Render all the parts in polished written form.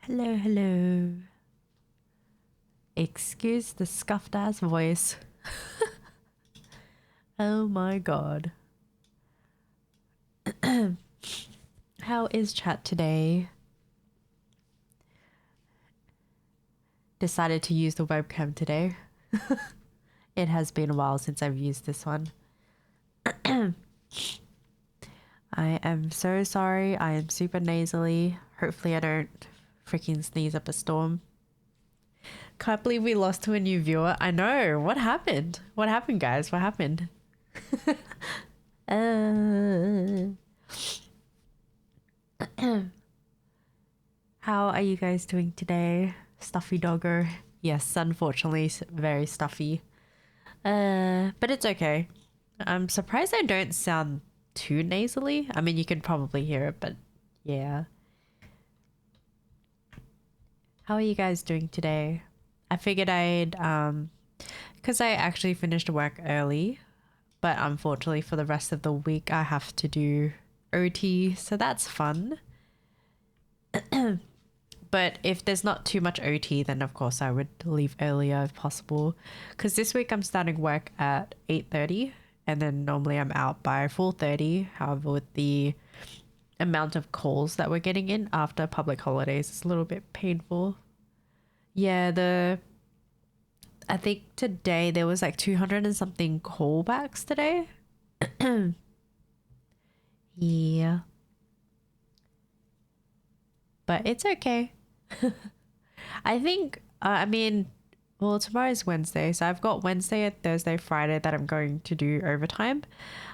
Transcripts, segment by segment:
Hello, hello. Excuse the scuffed ass voice. Oh my god. How is chat today? Decided to use the webcam today. It has been a while since I've used this one. I am so sorry. I am super nasally. Hopefully I don't freaking sneeze up a storm. Can't believe we lost to a new viewer. I know. What happened? What happened, guys? What happened? How are you guys doing today? Stuffy doggo. Yes, unfortunately, very stuffy. But it's okay. I'm surprised I don't sound too nasally. I mean, you can probably hear it, but yeah. How are you guys doing today? I figured because I actually finished work early, but unfortunately for the rest of the week I have to do OT, so that's fun. But if there's not too much OT, then of course I would leave earlier if possible. Because this week I'm starting work at 8:30, and then normally I'm out by 4:30. However, with the amount of calls that we're getting in after public holidays, it's a little bit painful. Yeah, I think today there was like 200 and something callbacks today. Yeah. But it's okay. I think, I mean, well, tomorrow's Wednesday, so I've got Wednesday and Thursday, Friday that I'm going to do overtime.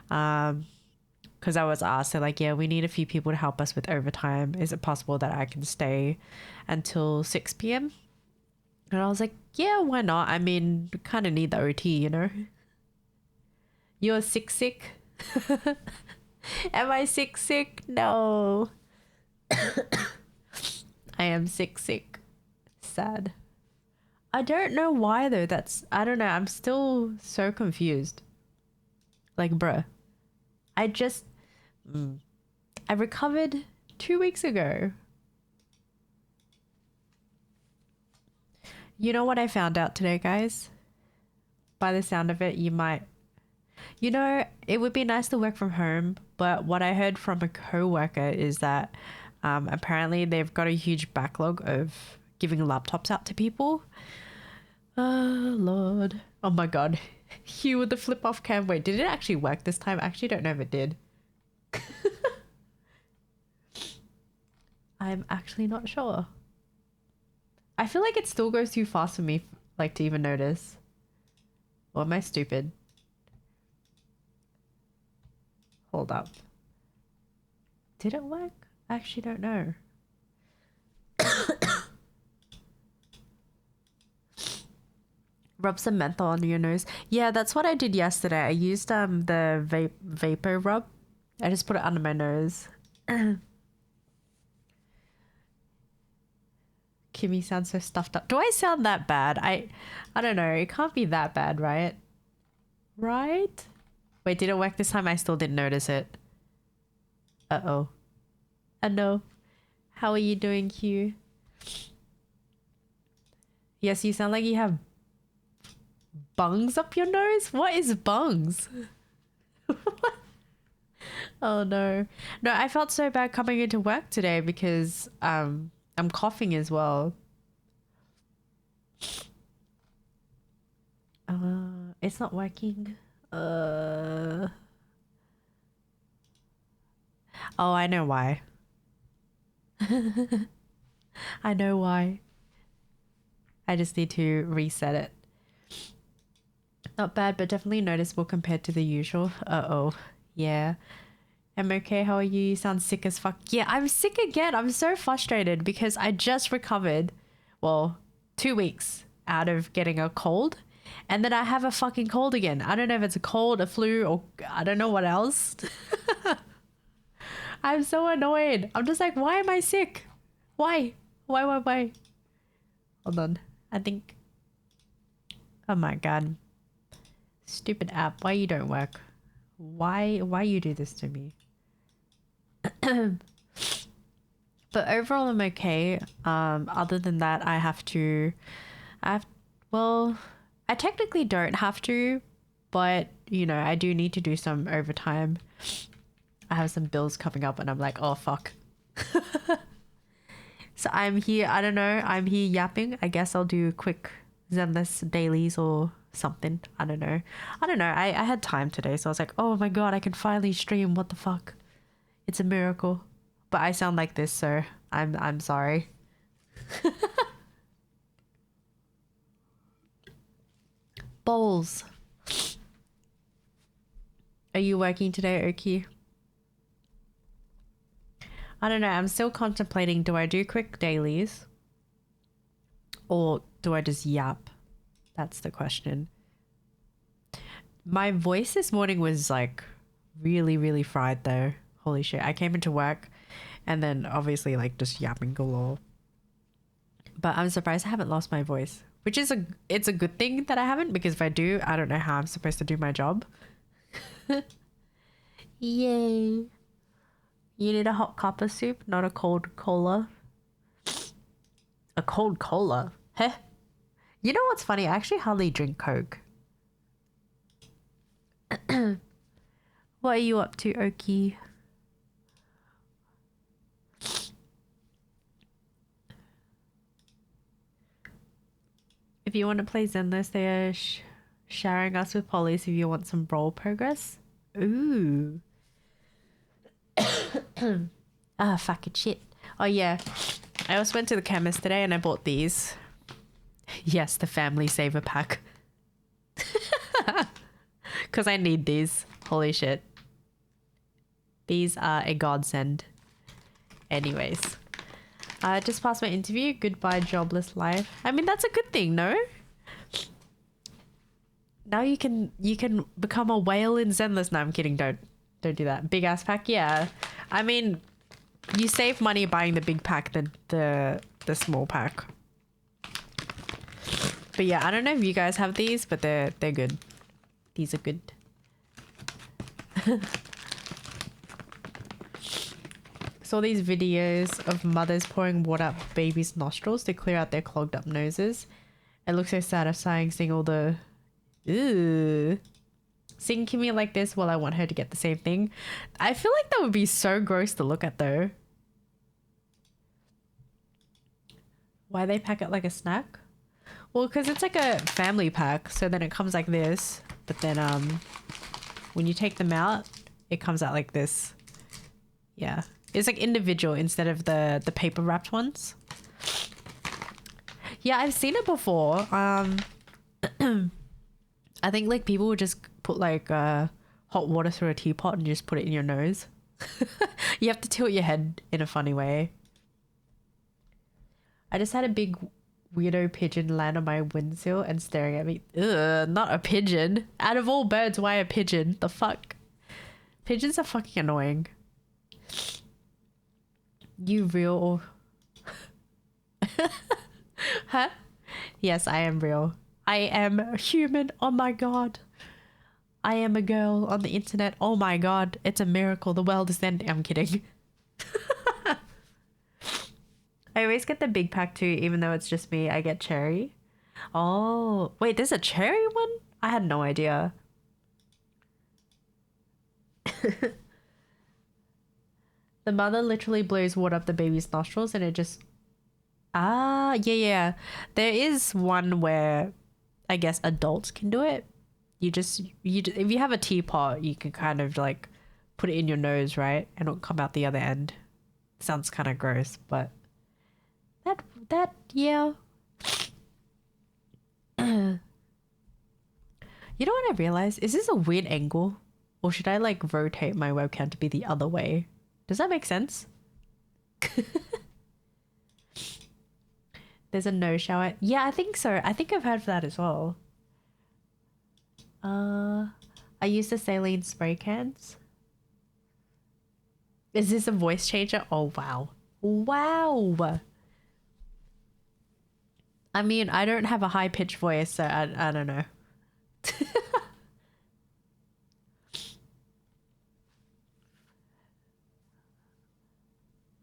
Because I was asked, they're like, yeah, we need a few people to help us with overtime. Is it possible that I can stay until 6 p.m.? And I was like, yeah, why not? I mean, we kind of need the OT, you know? You're sick? Am I sick? No. I am sick. Sad. I don't know why though. I don't know. I'm still so confused. Like, bruh, I just, I recovered 2 weeks ago. You know what I found out today, guys? By the sound of it, it would be nice to work from home, but what I heard from a coworker is that apparently they've got a huge backlog of giving laptops out to people. Oh, Lord. Oh my God. Hugh with the flip off cam. Wait, did it actually work this time? I actually don't know if it did. I'm actually not sure. I feel like it still goes too fast for me, like, to even notice. Or am I stupid? Hold up. Did it work? I actually don't know. Rub some menthol on your nose. Yeah, that's what I did yesterday. I used the vapor rub. I just put it under my nose. Kimmy sounds so stuffed up. Do I sound that bad? I don't know. It can't be that bad, right? Right? Wait, did it work this time? I still didn't notice it. Uh-oh. No. How are you doing, Hugh? Yes, you sound like you have bungs up your nose? What is bungs? Oh no. No, I felt so bad coming into work today because I'm coughing as well. It's not working. Oh, I know why. I know why. I just need to reset it. Not bad, but definitely noticeable compared to the usual. Uh-oh. Yeah. I'm okay. How are you? You sound sick as fuck. Yeah, I'm sick again. I'm so frustrated because I just recovered, well, 2 weeks out of getting a cold. And then I have a fucking cold again. I don't know if it's a cold, a flu, or I don't know what else. I'm so annoyed. I'm just like, why am I sick? Why? Why? Hold on. I think. Oh my god. Stupid app. Why you don't work? Why you do this to me? But overall, I'm okay. Other than that, I have, well, I technically don't have to, but you know, I do need to do some overtime. I have some bills coming up and I'm like, oh fuck. So I'm here, I don't know, I'm here yapping. I guess I'll do quick Zenless dailies or something. I don't know. I had time today, so I was like, oh my god, I can finally stream. What the fuck? It's a miracle. But I sound like this, so I'm sorry. Bowls. Are you working today, Oki? I don't know. I'm still contemplating, do I do quick dailies? Or do I just yap? That's the question. My voice this morning was like really, really fried though. Holy shit. I came into work and then obviously like just yapping galore. But I'm surprised I haven't lost my voice. Which is it's a good thing that I haven't, because if I do, I don't know how I'm supposed to do my job. Yay. You need a hot cup of soup, not a cold cola. A cold cola? Heh. You know what's funny? I actually hardly drink Coke. What are you up to, Oki? If you want to play Zenless, they are sharing us with Polys if you want some brawl progress. Ooh. Ah, fucking shit. Oh yeah. I also went to the chemist today and I bought these. Yes, the family saver pack. Because I need these. Holy shit. These are a godsend. Anyways. Just passed my interview. Goodbye, jobless life. I mean, that's a good thing, no? Now you can become a whale in Zenless. No, I'm kidding. Don't do that. Big ass pack, yeah. I mean, you save money buying the big pack than the small pack. But yeah, I don't know if you guys have these, but they're good. These are good. Saw these videos of mothers pouring water up babies' nostrils to clear out their clogged up noses. It looks so satisfying seeing all the... Ooh. Seeing Kimmy like this while I want her to get the same thing. I feel like that would be so gross to look at though. Why they pack it like a snack? Well, because it's like a family pack, so then it comes like this. But then when you take them out, it comes out like this. Yeah. It's like individual instead of the paper wrapped ones. Yeah, I've seen it before. I think like people would just put like hot water through a teapot and just put it in your nose. You have to tilt your head in a funny way. I just had a big weirdo pigeon land on my windsill and staring at me. Ugh, not a pigeon. Out of all birds, why a pigeon? The fuck? Pigeons are fucking annoying. You real? Huh? Yes, I am real. I am human. Oh my god. I am a girl on the internet. Oh my god. It's a miracle. The world is ending. I'm kidding. I always get the big pack too, even though it's just me. I get cherry. Oh, wait, there's a cherry one? I had no idea. The mother literally blows water up the baby's nostrils and it just... Ah, yeah. There is one where I guess adults can do it. If you have a teapot, you can kind of like put it in your nose, right? And it'll come out the other end. Sounds kind of gross, but yeah. You know what I realized? Is this a weird angle? Or should I like rotate my webcam to be the other way? Does that make sense? There's a no shower. Yeah, I think so. I think I've heard of that as well. I use the saline spray cans. Is this a voice changer? Oh, wow. Wow. I mean, I don't have a high-pitched voice, so I don't know.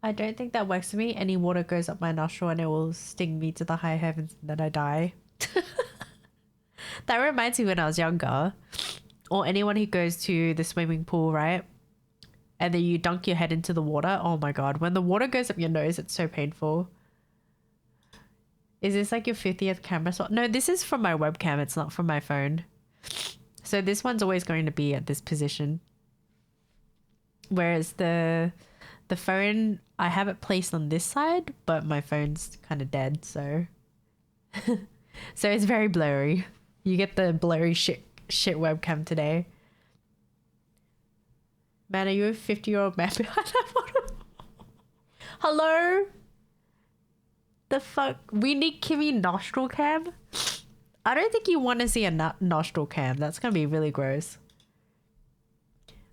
I don't think that works for me. Any water goes up my nostril and it will sting me to the high heavens and then I die. That reminds me when I was younger, or anyone who goes to the swimming pool, right? And then you dunk your head into the water. Oh my God. When the water goes up your nose, it's so painful. Is this like your 50th camera swap? No, this is from my webcam. It's not from my phone. So this one's always going to be at this position. Whereas the phone, I have it placed on this side, but my phone's kind of dead, so so it's very blurry. You get the blurry shit webcam today. Man, are you a 50-year-old man behind that photo? Hello? The fuck? We need Kimmy nostril cam? I don't think you want to see a nostril cam. That's gonna be really gross.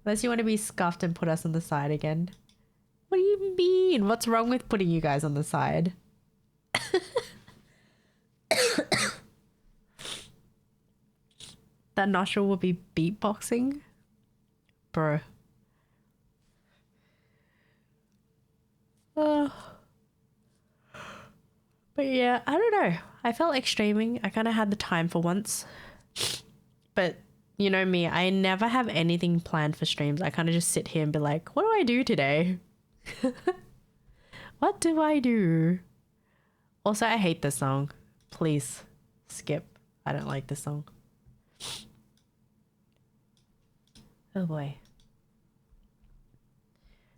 Unless you want to be scuffed and put us on the side again. What do you mean? What's wrong with putting you guys on the side? That nostril will be beatboxing? Bro. But yeah, I don't know. I felt like streaming. I kind of had the time for once. But you know me, I never have anything planned for streams. I kind of just sit here and be like, what do I do today? What do I do? Also, I hate this song. Please skip. I don't like this song. Oh boy.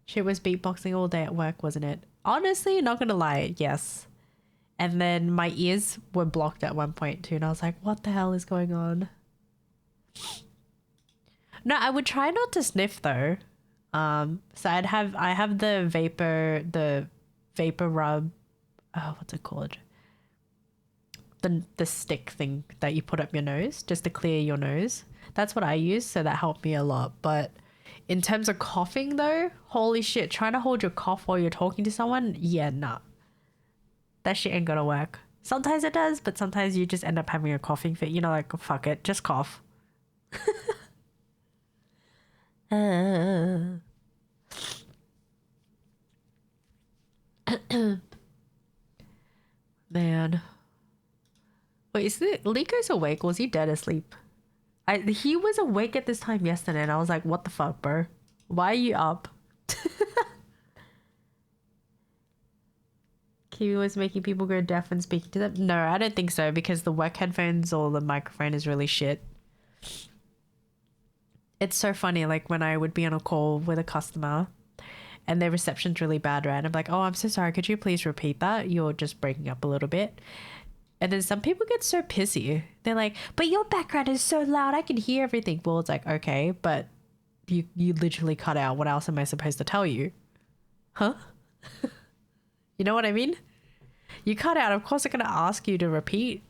She was beatboxing all day at work, wasn't it? Honestly, not gonna lie, yes. And then my ears were blocked at one point too, and I was like, what the hell is going on? No, I would try not to sniff though. So I have the vapor rub, what's it called? The stick thing that you put up your nose just to clear your nose. That's what I use, so that helped me a lot. But in terms of coughing though, holy shit, trying to hold your cough while you're talking to someone, yeah, nah. That shit ain't gonna work. Sometimes it does, but sometimes you just end up having a coughing fit. You know, like, fuck it, just cough. Man. Wait, is it Liko's awake or was he dead asleep? He was awake at this time yesterday and I was like, what the fuck, bro? Why are you up? Kiwi was making people go deaf when speaking to them? No, I don't think so, because the work headphones or the microphone is really shit. It's so funny, like when I would be on a call with a customer and their reception's really bad, right? I'm like, oh, I'm so sorry. Could you please repeat that? You're just breaking up a little bit. And then some people get so pissy. They're like, but your background is so loud. I can hear everything. Well, it's like, okay, but you literally cut out. What else am I supposed to tell you? Huh? You know what I mean? You cut out. Of course I'm going to ask you to repeat.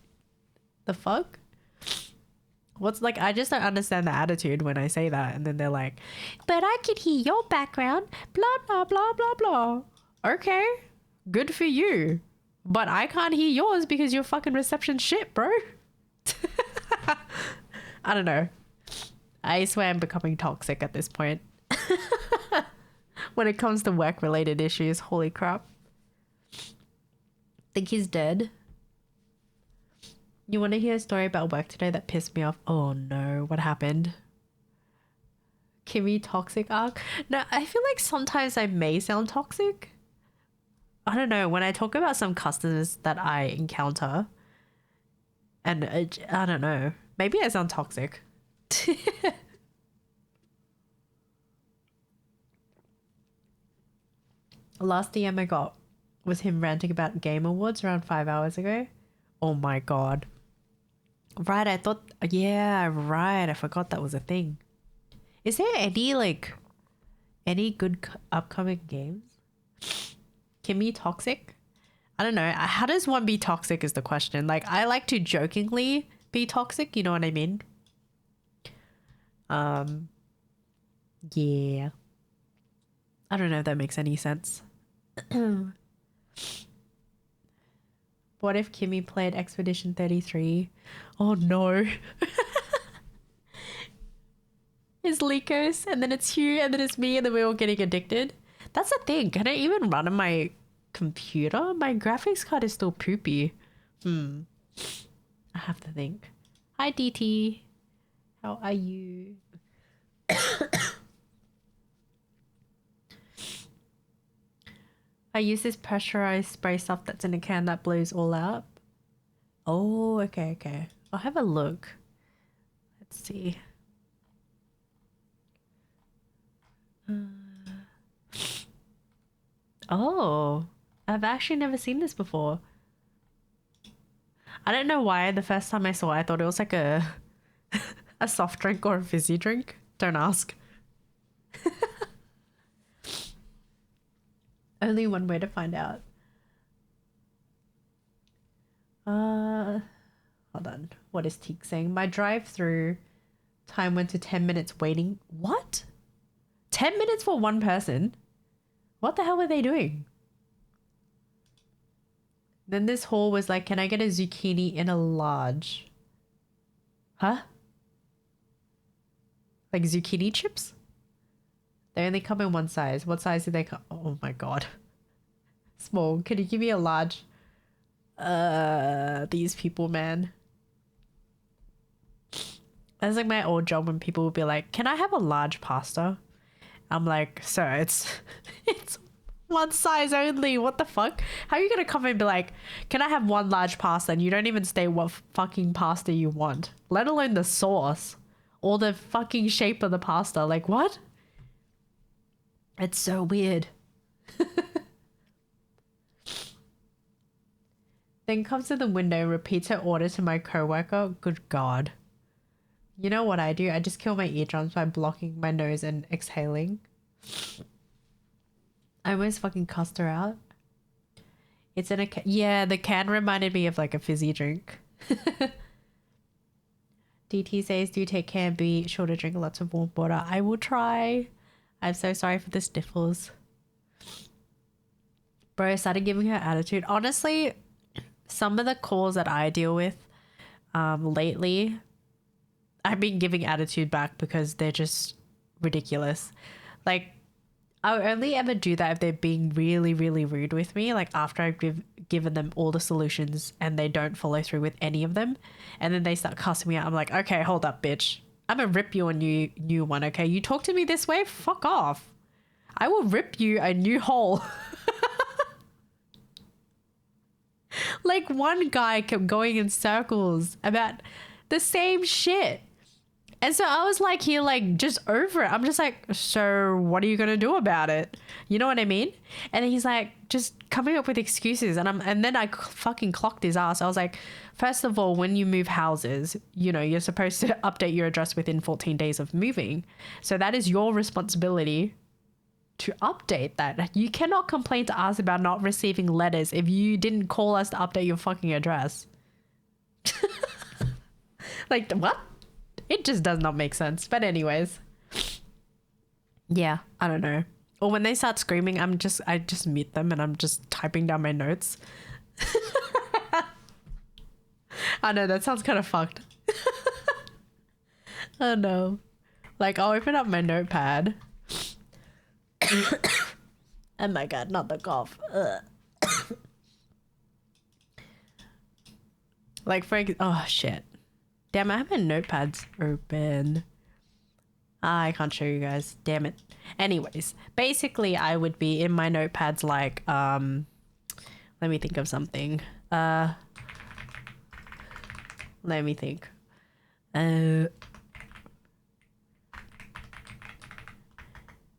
The fuck? What's like, I just don't understand the attitude when I say that. And then they're like, but I can hear your background. Blah, blah, blah, blah, blah. Okay. Good for you. But I can't hear yours because your fucking reception shit, bro. I don't know. I swear I'm becoming toxic at this point. When it comes to work-related issues, holy crap. Think he's dead? You want to hear a story about work today that pissed me off? Oh no, what happened? Kimmy toxic arc? No, I feel like sometimes I may sound toxic. I don't know, when I talk about some customers that I encounter, and I don't know, maybe I sound toxic. Last DM I got was him ranting about Game Awards around 5 hours ago. Oh my god. Right, I thought, yeah, right, I forgot that was a thing. Is there any good upcoming games? Kimmy toxic? I don't know. How does one be toxic is the question. Like, I like to jokingly be toxic, you know what I mean? Yeah. I don't know if that makes any sense. What if Kimmy played Expedition 33? Oh no. It's Likos, and then it's Hugh, and then it's me, and then we're all getting addicted. That's the thing. Can I even run on my computer? My graphics card is still poopy. I have to think. Hi, DT. How are you? I use this pressurized spray stuff that's in a can that blows all out. Oh, okay. I'll have a look. Let's see. Oh, I've actually never seen this before. I don't know why the first time I saw it, I thought it was like a a soft drink or a fizzy drink. Don't ask. Only one way to find out. Hold on. What is Teak saying? My drive-through time went to 10 minutes waiting. What? 10 minutes for one person? What the hell were they doing? Then this haul was like, can I get a zucchini in a large? Huh? Like zucchini chips? They only come in one size. What size do they come? Oh my god. Small. Can you give me a large? These people, man. That's like my old job when people would be like, can I have a large pasta? I'm like, sir, it's one size only. What the fuck? How are you gonna come and be like, can I have one large pasta? And you don't even state what fucking pasta you want, let alone the sauce or the fucking shape of the pasta. Like, what? It's so weird. Then comes to the window, repeats her order to my coworker. Good God. You know what I do? I just kill my eardrums by blocking my nose and exhaling. I almost fucking cussed her out. It's in a can. Yeah, the can reminded me of like a fizzy drink. DT says, do take care and be sure to drink lots of warm water. I will try. I'm so sorry for the sniffles. Bro, I started giving her attitude. Honestly, some of the calls that I deal with lately, I've been giving attitude back because they're just ridiculous. Like, I'll only ever do that if they're being really, really rude with me. Like, after I've given them all the solutions and they don't follow through with any of them. And then they start cussing me out. I'm like, okay, hold up, bitch. I'm gonna rip you a new one, okay? You talk to me this way? Fuck off. I will rip you a new hole. Like, one guy kept going in circles about the same shit. And so I was like, here, like, just over it. I'm just like, so what are you going to do about it? You know what I mean? And he's like, just coming up with excuses. And then I fucking clocked his ass. I was like, first of all, when you move houses, you know, you're supposed to update your address within 14 days of moving. So that is your responsibility to update that. You cannot complain to us about not receiving letters if you didn't call us to update your fucking address. Like, what? It just does not make sense. But anyways, yeah, I don't know. Or when they start screaming, I just mute them and I'm just typing down my notes. I know that sounds kind of fucked. Oh no. Like, I'll open up my notepad. Oh my god, not the cough. Like, oh shit. Damn, I have my notepads open. I can't show you guys. Damn it. Anyways, basically I would be in my notepads like, let me think of something. Let me think. And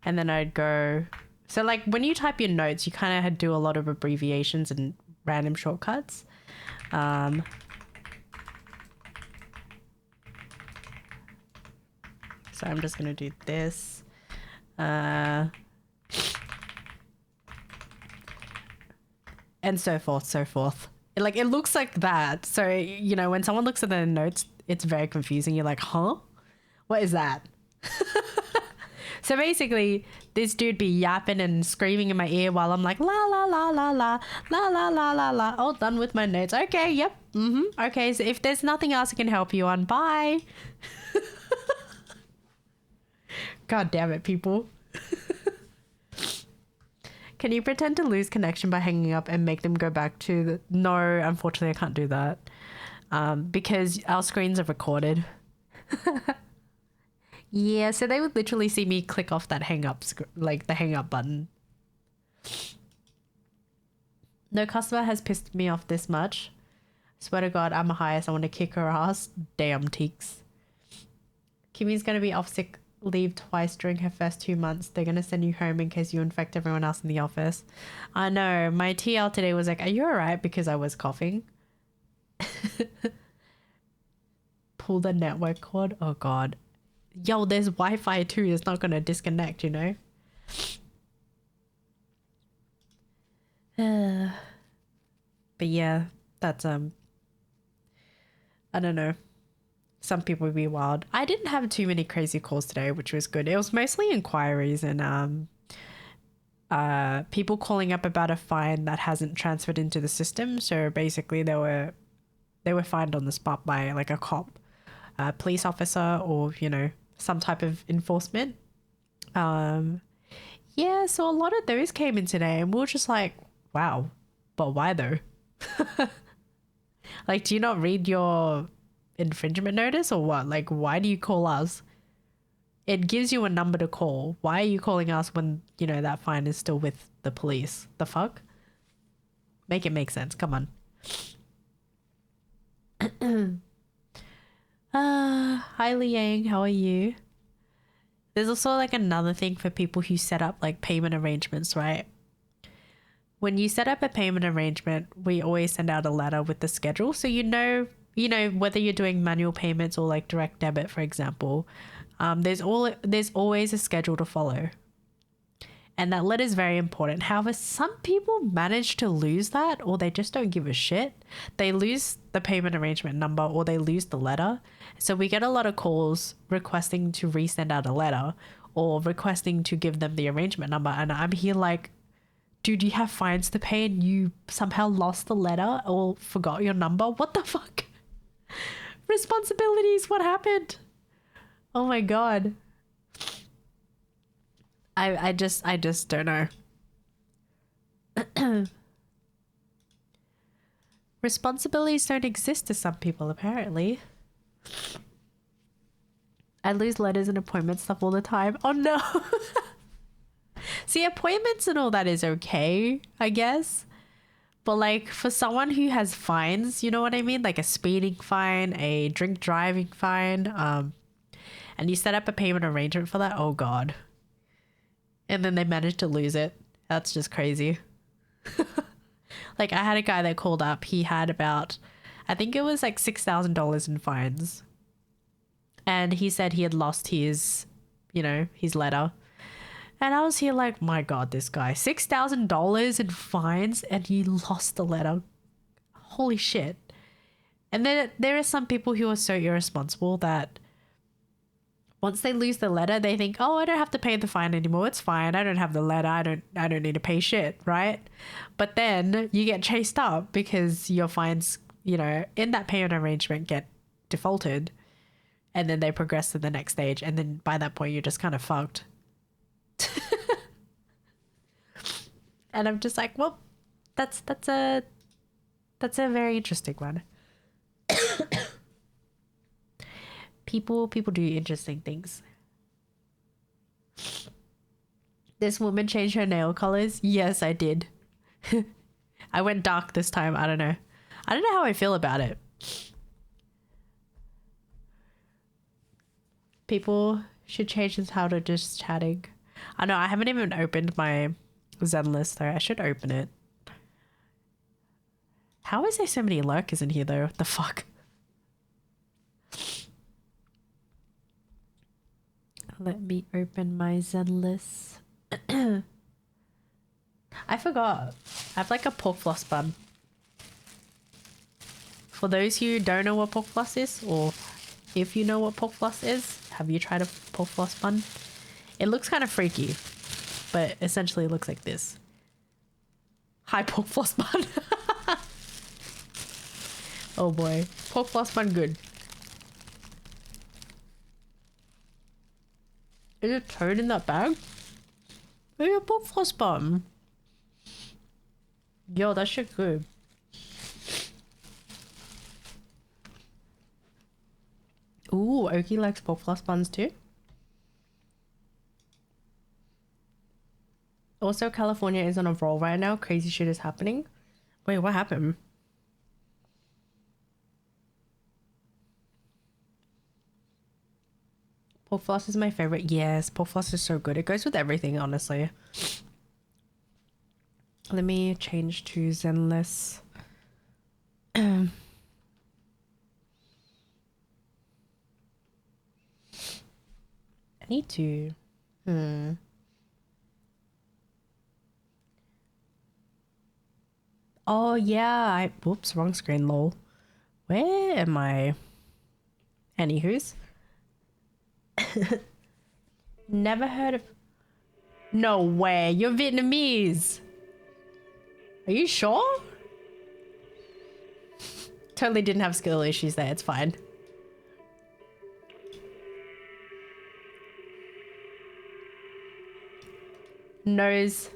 then I'd go. So like when you type your notes, you kind of do a lot of abbreviations and random shortcuts. So I'm just going to do this. And so forth, so forth. Like, it looks like that. So, you know, when someone looks at the notes, it's very confusing. You're like, huh? What is that? So basically, this dude be yapping and screaming in my ear while I'm like, la, la, la, la, la, la, la, la, la, la. All done with my notes. Okay, yep. Okay, so if there's nothing else I can help you on, bye. God damn it, people. Can you pretend to lose connection by hanging up and make them go back to the... No, unfortunately, I can't do that. Because our screens are recorded. Yeah, so they would literally see me click off that hang up, like the hang up button. No customer has pissed me off this much. Swear to God, I'm a highest. I want to kick her ass. Damn teaks. Kimmy's going to be off sick leave twice during her first 2 months. They're going to send you home in case you infect everyone else in the office. I know. My TL today was like, are you alright? Because I was coughing. Pull the network cord. Oh God. Yo, there's Wi-Fi too. It's not going to disconnect, you know? But yeah, that's I don't know. Some people would be wild. I didn't have too many crazy calls today, which was good. It was mostly inquiries and people calling up about a fine that hasn't transferred into the system. So basically they were fined on the spot by like a cop, a police officer, or you know, some type of enforcement. Yeah, so a lot of those came in today and we were just like, wow, but why though? Like, do you not read your infringement notice or what? Like, why do you call us? It gives you a number to call. Why are you calling us when, you know, that fine is still with the police? The fuck? Make it make sense. Come on. Hi Liang, how are you? There's also like another thing for people who set up like payment arrangements, right? When you set up a payment arrangement, we always send out a letter with the schedule. So you know, whether you're doing manual payments or like direct debit, for example, there's always a schedule to follow. And that letter is very important. However, some people manage to lose that, or they just don't give a shit. They lose the payment arrangement number or they lose the letter. So we get a lot of calls requesting to resend out a letter or requesting to give them the arrangement number. And I'm here like, dude, you have fines to pay and you somehow lost the letter or forgot your number? What the fuck? Responsibilities, what happened? Oh my God. I just don't know. Responsibilities don't exist to some people, apparently. I lose letters and appointment stuff all the time. Oh no. See, appointments and all that is okay, I guess. But like for someone who has fines, you know what I mean? Like a speeding fine, a drink driving fine, and you set up a payment arrangement for that, oh God. And then they managed to lose it. That's just crazy. Like I had a guy that called up. He had about, I think it was like $6,000 in fines. And he said he had lost his, you know, his letter. And I was here like, my God, this guy, $6,000 in fines and he lost the letter. Holy shit. And then there are some people who are so irresponsible that once they lose the letter, they think, oh, I don't have to pay the fine anymore. It's fine. I don't have the letter. I don't need to pay shit, right? But then you get chased up because your fines, you know, in that payment arrangement get defaulted. And then they progress to the next stage. And then by that point, you're just kind of fucked. And I'm just like, well, that's a very interesting one. People do interesting things. This woman changed her nail colors. Yes, I did. I went dark this time. I don't know how I feel about it. People should change this how to just chatting. I know I haven't even opened my Zen list though. I should open it. How is there so many lurkers in here though? What the fuck? Let me open my Zen list. I forgot. I have like a pork floss bun. For those who don't know what pork floss is, or if you know what pork floss is, have you tried a pork floss bun? It looks kind of freaky, but essentially it looks like this. Hi, pork floss bun. Oh boy. Pork floss bun good. Is it toad in that bag? Maybe a pork floss bun. Yo, that shit good. Ooh, Oki likes pork floss buns too. Also, California is on a roll right now. Crazy shit is happening. Wait, what happened? Pork floss is my favorite. Yes, pork floss is so good. It goes with everything, honestly. Let me change to Zenless. I need to. Oh yeah, whoops, wrong screen, lol. Where am I? Anywho's. Never heard of. No way, you're Vietnamese. Are you sure? Totally didn't have skill issues there, it's fine. Knows.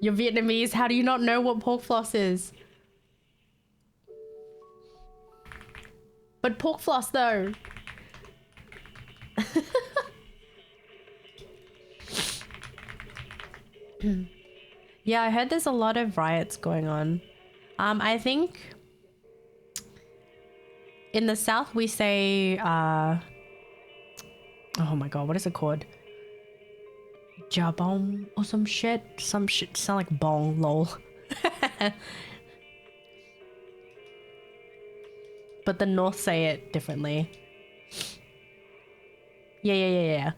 You're Vietnamese, how do you not know what pork floss is? But pork floss though. Yeah, I heard there's a lot of riots going on. I think in the South we say, oh my god, what is it called? Jabong or some shit? Some shit sound like bong, lol. But the North say it differently. Yeah.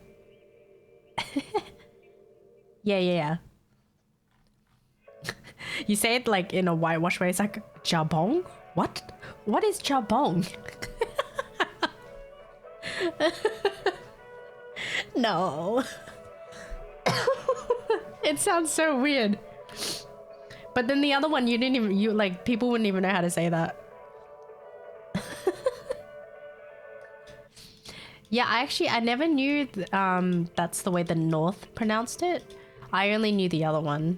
Yeah. You say it like in a whitewash way. It's like jabong? What? What is jabong? No. It sounds so weird. But then the other one, you like, people wouldn't even know how to say that. Yeah, I never knew that's the way the North pronounced it. I only knew the other one.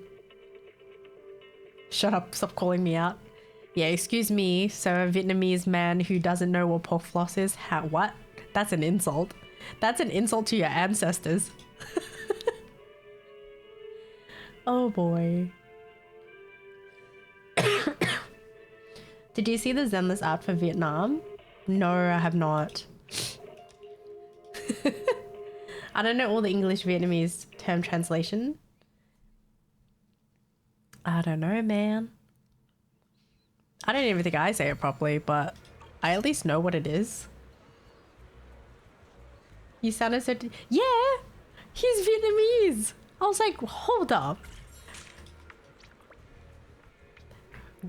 Shut up, stop calling me out. Yeah, excuse me, so a Vietnamese man who doesn't know what pork floss is, what? That's an insult. That's an insult to your ancestors. Oh boy. Did you see the Zenless art for Vietnam? No, I have not. I don't know all the English Vietnamese term translation. I don't know, man. I don't even think I say it properly, but I at least know what it is. You sounded so... Yeah! He's Vietnamese! I was like, hold up.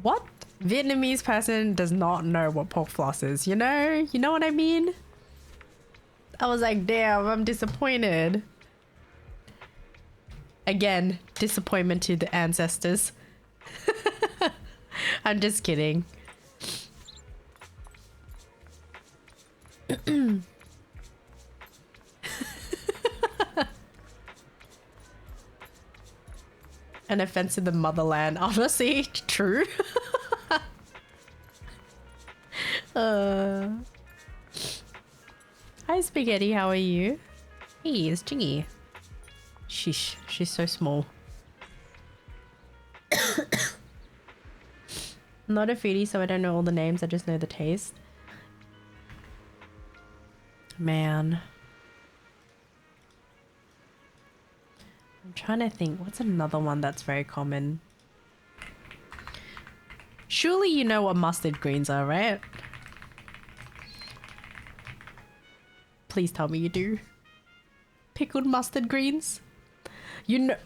What Vietnamese person does not know what pork floss is? You know? You know what I mean? I was like, damn, I'm disappointed. Again, disappointment to the ancestors. I'm just kidding. An offense to the motherland. Honestly, true. Hi, Spaghetti. How are you? Hey, it's Jingy. Sheesh, she's so small. I'm not a foodie, so I don't know all the names. I just know the taste. Man. I'm trying to think. What's another one that's very common? Surely you know what mustard greens are, right? Please tell me you do. Pickled mustard greens? You know...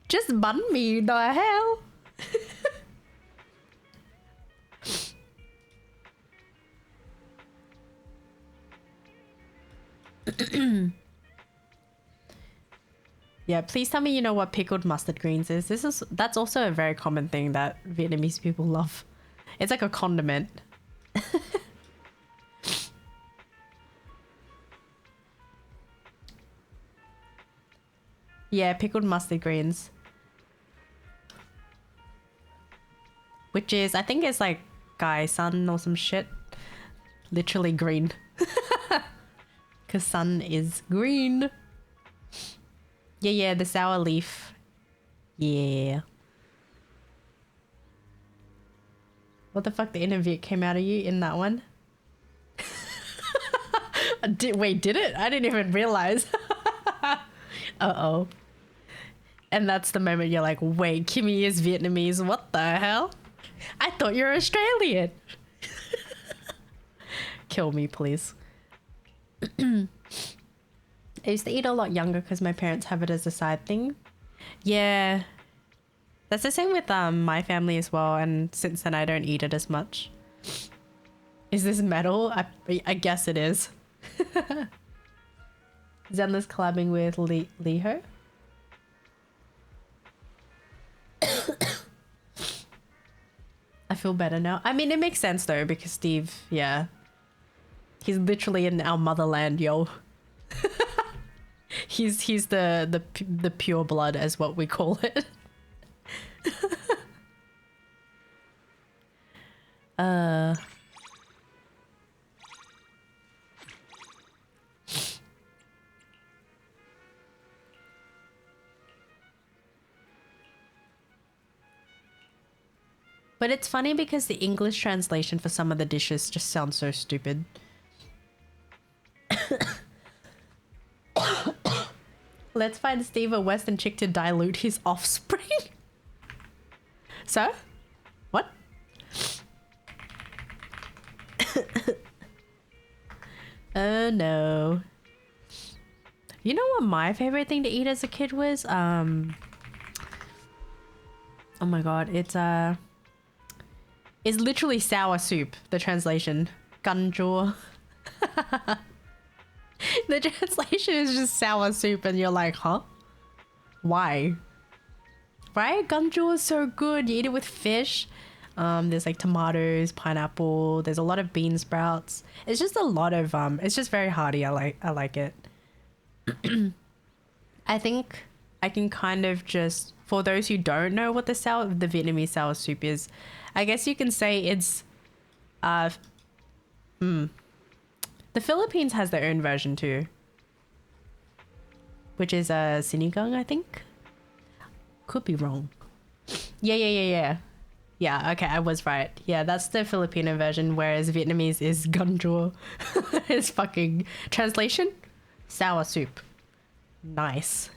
Just bun me, the hell? Yeah, please tell me you know what pickled mustard greens is. That's also a very common thing that Vietnamese people love. It's like a condiment. Yeah, pickled mustard greens. which is, I think it's like Gai Sun or some shit. Literally green. Because sun is green. Yeah, the sour leaf. Yeah. What the fuck, the inner Viet came out of you in that one? Wait, did it? I didn't even realize. Uh-oh. And that's the moment you're like, wait, Kimmy is Vietnamese. What the hell? I thought you were Australian. Kill me, please. I used to eat a lot younger because my parents have it as a side thing. Yeah. That's the same with my family as well. And since then, I don't eat it as much. Is this metal? I guess it is. Zenla's collabing with Liho. I feel better now. I mean, it makes sense though, because Steve, yeah. He's literally in our motherland, yo. he's the pure blood, as what we call it. But it's funny because the English translation for some of the dishes just sounds so stupid. Let's find Steve a Western chick to dilute his offspring. So? What? Oh no. You know what my favorite thing to eat as a kid was? Oh my god, it's literally sour soup, the translation. Ganjor. The translation is just sour soup and you're like, huh? Why? Right? Ganjor is so good. You eat it with fish. There's like tomatoes, pineapple. There's a lot of bean sprouts. It's just a lot of it's just very hearty. I like it. I think I can kind of just, for those who don't know what the Vietnamese sour soup is, I guess you can say it's the Philippines has their own version too, which is sinigang, I think. Could be wrong. Yeah. Yeah, okay, I was right. Yeah, that's the Filipino version, whereas Vietnamese is ganjor. It's fucking translation? Sour soup. Nice.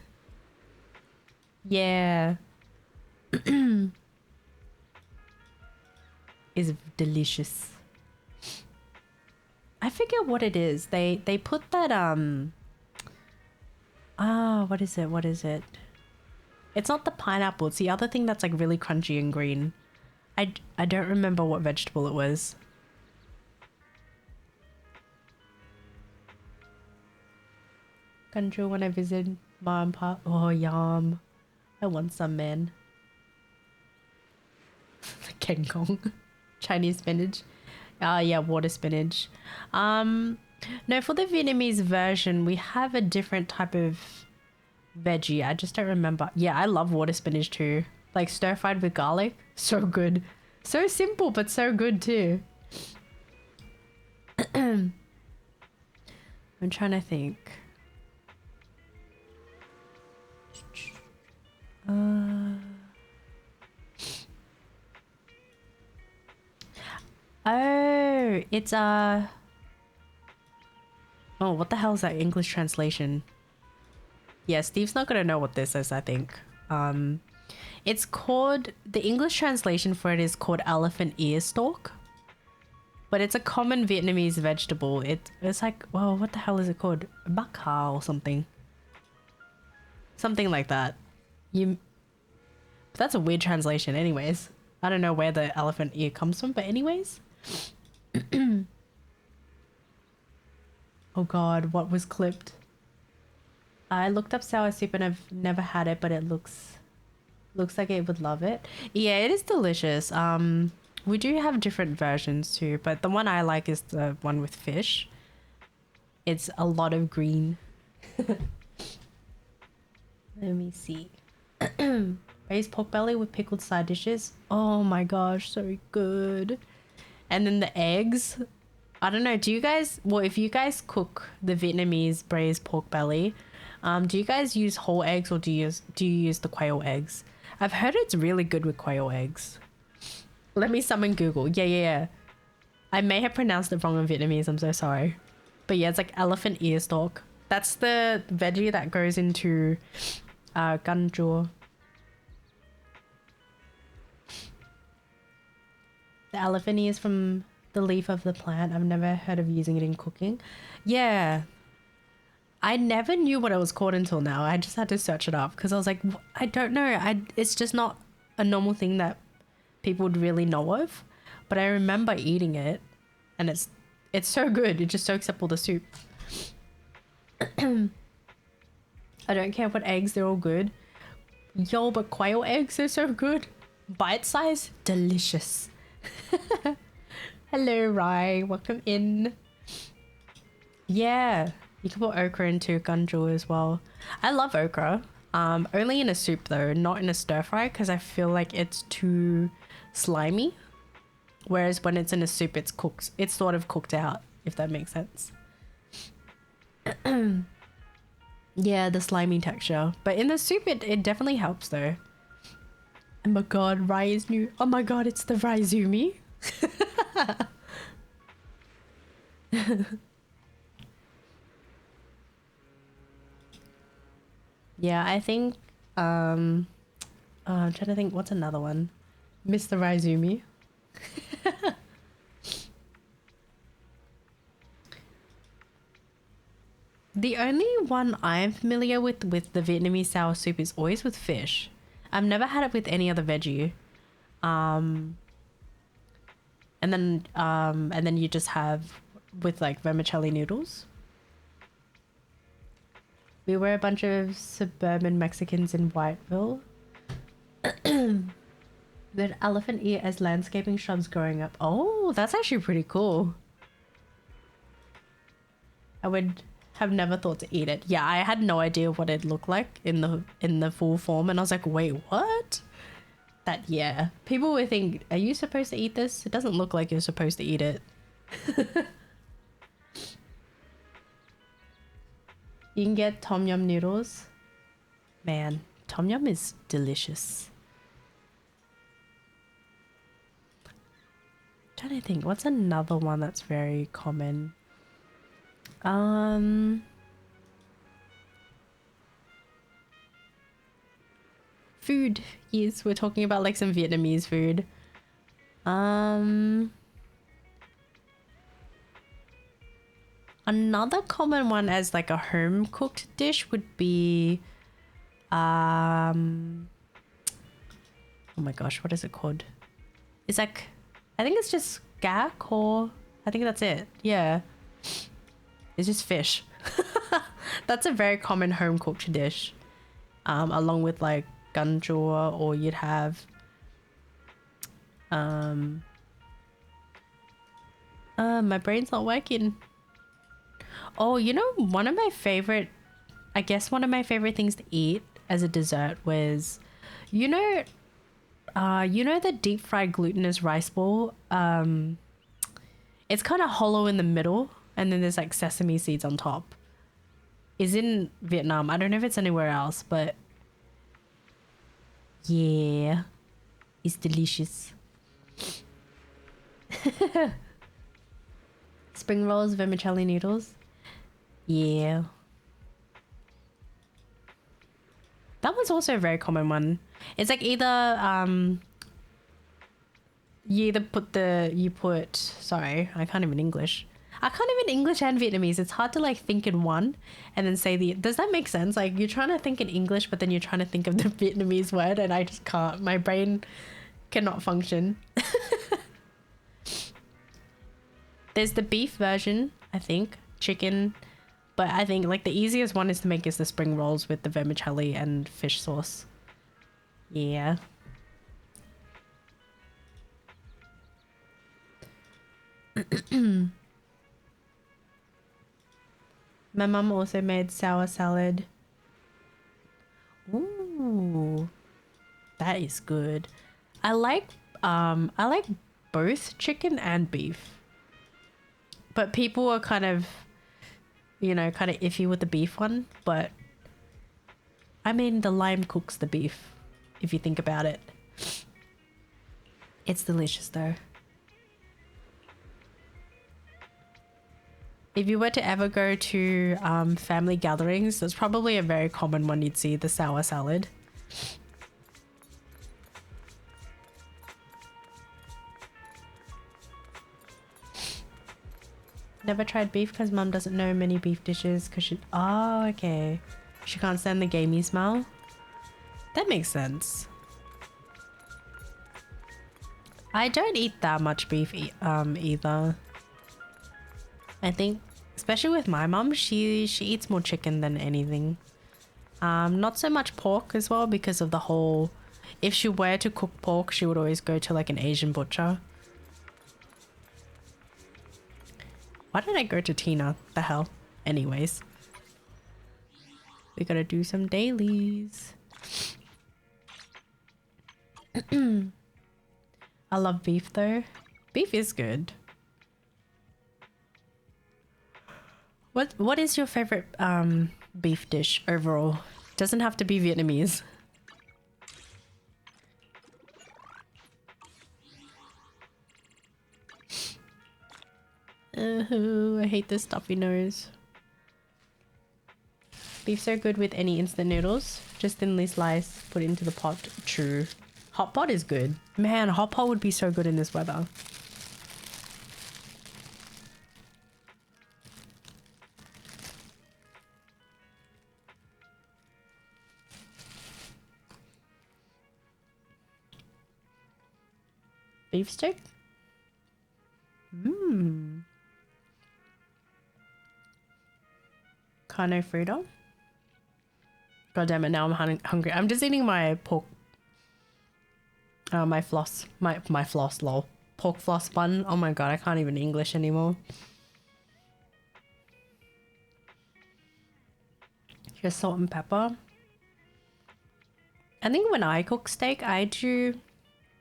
Yeah. Is delicious. I forget what it is. They put that what is it? It's not the pineapple, it's the other thing that's like really crunchy and green. I don't remember what vegetable it was. Ganjor when I visit Ma and Pa. Oh yum. I want some, man. King Kong. Chinese spinach. Yeah, water spinach. No, for the Vietnamese version, we have a different type of veggie. I just don't remember. Yeah, I love water spinach too. Like stir fried with garlic. So good. So simple, but so good too. I'm trying to think. Oh, it's oh, what the hell is that English translation? Yeah, Steve's not gonna know what this is, I think. It's called, the English translation for it is called elephant ear stalk. But it's a common Vietnamese vegetable. It's like, well, what the hell is it called? Bak ha or something. Something like that. But that's a weird translation anyways. I don't know where the elephant ear comes from, but anyways. Oh god, what was clipped? I looked up sour soup and I've never had it, but it looks like it would love it. Yeah, it is delicious. We do have different versions too, but the one I like is the one with fish. It's a lot of green. Let me see. Braised pork belly with pickled side dishes. Oh my gosh, so good. And then the eggs. I don't know. Do you guys? Well, if you guys cook the Vietnamese braised pork belly, do you guys use whole eggs or do you use the quail eggs? I've heard it's really good with quail eggs. Let me summon Google. Yeah. I may have pronounced it wrong in Vietnamese. I'm so sorry. But yeah, it's like elephant ear stalk. That's the veggie that goes into gan chua. The elephant ears from the leaf of the plant. I've never heard of using it in cooking. Yeah. I never knew what it was called until now. I just had to search it up because I was like, I don't know. It's just not a normal thing that people would really know of. But I remember eating it and it's so good. It just soaks up all the soup. I don't care what eggs, they're all good. Yo, but quail eggs are so good. Bite size, delicious. Hello, Rai. Welcome in. Yeah, you can put okra into gan chua as well. I love okra. Only in a soup though, not in a stir fry because I feel like it's too slimy. Whereas when it's in a soup, it's cooked. It's sort of cooked out, if that makes sense. Yeah, the slimy texture. But in the soup, it definitely helps though. Oh my god, Rai is new. Oh my god, it's the Raizumi. Yeah, I think I'm trying to think what's another one. Mr. Raizumi. The only one I'm familiar with the Vietnamese sour soup is always with fish. I've never had it with any other veggie. And then you just have with like vermicelli noodles. We were a bunch of suburban Mexicans in Whiteville. With elephant ear as landscaping shrubs growing up. Oh, that's actually pretty cool. I would have never thought to eat it. Yeah, I had no idea what it looked like in the full form, and I was like, wait, what? That, yeah. People would think, are you supposed to eat this? It doesn't look like you're supposed to eat it. You can get tom yum noodles. Man, tom yum is delicious. I'm trying to think, what's another one that's very common? Food. Yes, we're talking about like some Vietnamese food. Another common one as like a home cooked dish would be oh my gosh, what is it called? It's like, I think it's just gak, or I think that's it. Yeah. It's just fish. That's a very common home cooked dish. Along with like gan chua, or you'd have my brain's not working. Oh, you know, one of my favorite things to eat as a dessert was, you know the deep fried glutinous rice ball. It's kind of hollow in the middle, and then there's like sesame seeds on top. Is in Vietnam. I don't know if it's anywhere else, but yeah, it's delicious. Spring rolls, vermicelli noodles. Yeah. That was also a very common one. It's like either sorry, I can't even English. I can't even English and Vietnamese. It's hard to like think in one and then say does that make sense? Like you're trying to think in English, but then you're trying to think of the Vietnamese word, and I just can't. My brain cannot function. There's the beef version, I think, chicken, but I think like the easiest one is to make is the spring rolls with the vermicelli and fish sauce. Yeah. My mum also made sour salad. Ooh, That is good. I like both chicken and beef. But people are kind of, you know, kind of iffy with the beef one, but I mean the lime cooks the beef if you think about it. It's delicious though. If you were to ever go to family gatherings, that's probably a very common one you'd see, the sour salad. Never tried beef because mum doesn't know many beef dishes because she... Oh, okay. She can't stand the gamey smell. That makes sense. I don't eat that much beef either. I think, especially with my mum, she eats more chicken than anything. Not so much pork as well because of the whole... If she were to cook pork, she would always go to like an Asian butcher. Why did I go to Tina? The hell? Anyways. We gotta do some dailies. I love beef though. Beef is good. What is your favorite beef dish overall? Doesn't have to be Vietnamese. I hate this stuffy nose. Beef's so good with any instant noodles. Just thinly sliced, put into the pot. True. Hot pot is good. Man, hot pot would be so good in this weather. Beef steak? Mmm. Carne frito? God damn it, now I'm hungry. I'm just eating my pork. My floss. My floss, lol. Pork floss bun. Oh my god, I can't even English anymore. Just salt and pepper. I think when I cook steak, I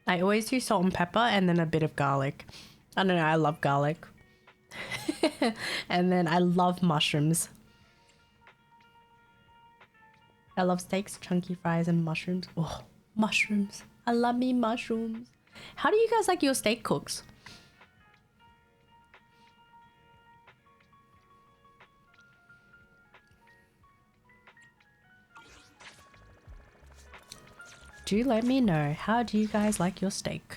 always do salt and pepper and then a bit of garlic. I don't know, I love garlic. And then I love mushrooms. I love steaks, chunky fries, and mushrooms. Oh, mushrooms. I love me mushrooms. How do you guys like your steak cooks? Do let me know. How do you guys like your steak?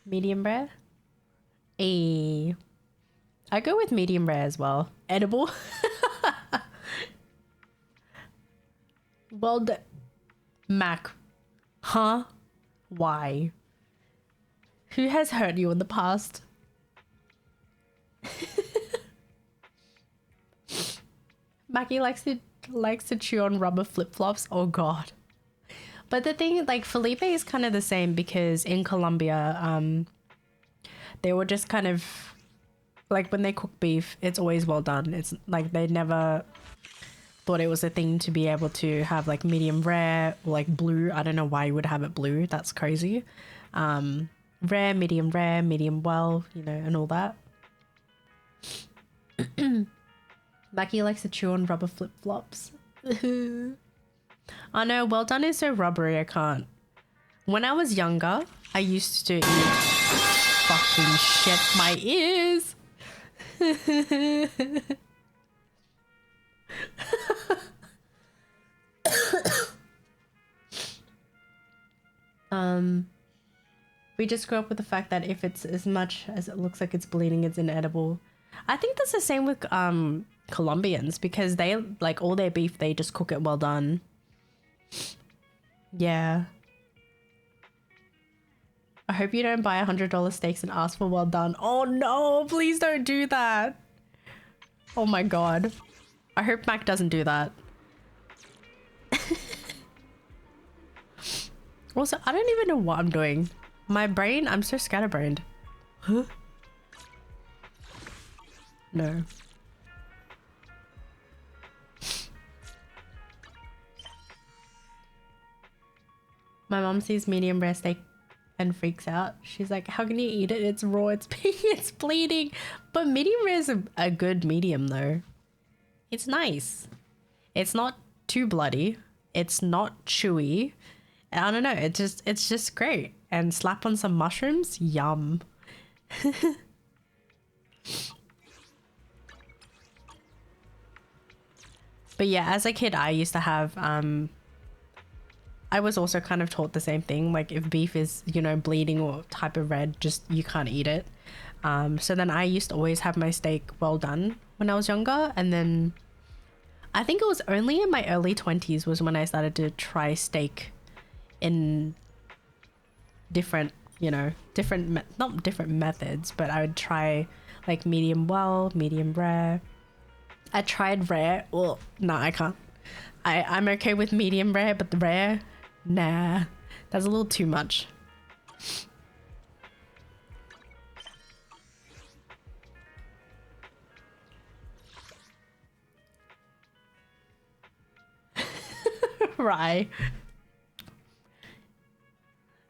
Medium rare? I go with medium rare as well. Edible? Well, Mac. Huh? Why? Who has hurt you in the past? Mackie likes to chew on rubber flip-flops. Oh god. But the thing, like, Felipe is kind of the same because in Colombia, they were just kind of like when they cook beef, it's always well done. It's like they never thought it was a thing to be able to have like medium rare or like blue. I don't know why you would have it blue. That's crazy. Rare, medium well, you know, and all that. Mackie likes to chew on rubber flip-flops. I know, well done is so rubbery, I can't. When I was younger, I used to eat... Fucking shit, my ears! We just grew up with the fact that if it's as much as it looks like it's bleeding, it's inedible. I think that's the same with Colombians because they like all their beef, they just cook it well done. Yeah. I hope you don't buy $100 steaks and ask for well done. Oh no, please don't do that. Oh my god. I hope Mac doesn't do that. Also, I don't even know what I'm doing. My brain, I'm so scatterbrained. Huh? No. My mom sees medium rare steak and freaks out. She's like, how can you eat it? It's raw, it's it's bleeding. But medium rare is a good medium though. It's nice. It's not too bloody. It's not chewy. I don't know. It's just great. And slap on some mushrooms. Yum. But yeah, as a kid, I used to have I was also kind of taught the same thing. Like if beef is, you know, bleeding or type of red, just you can't eat it. So then I used to always have my steak well done when I was younger. And then I think it was only in my early 20s was when I started to try steak in different, you know, not different methods, but I would try like medium well, medium rare. I tried rare. Well, no, I can't. I'm okay with medium rare, but the rare, nah, that's a little too much. Right.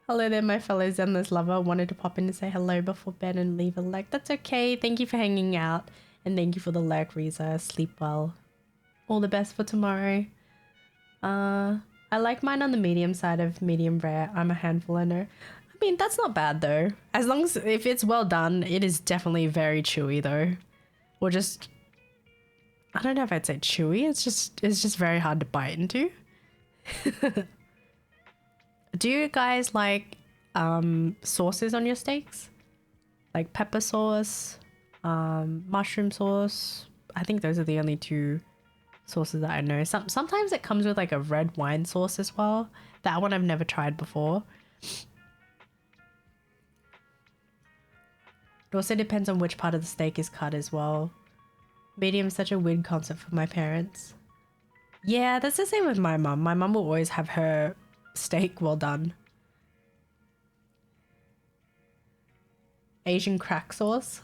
Hello there, my fellow Zenless lover. Wanted to pop in to say hello before bed and leave a like. That's okay. Thank you for hanging out. And thank you for the lurk, Riza. Sleep well. All the best for tomorrow. I like mine on the medium side of medium rare. I'm a handful, I know. I mean, that's not bad though. As long as if it's well done, it is definitely very chewy though. Or just, I don't know if I'd say chewy. It's just very hard to bite into. Do you guys like sauces on your steaks? Like pepper sauce, mushroom sauce? I think those are the only two sauces that I know. Sometimes it comes with like a red wine sauce as well. That one I've never tried before. It also depends on which part of the steak is cut as well. Medium is such a weird concept for my parents. Yeah, that's the same with my mum. My mum will always have her steak well done. Asian crack sauce.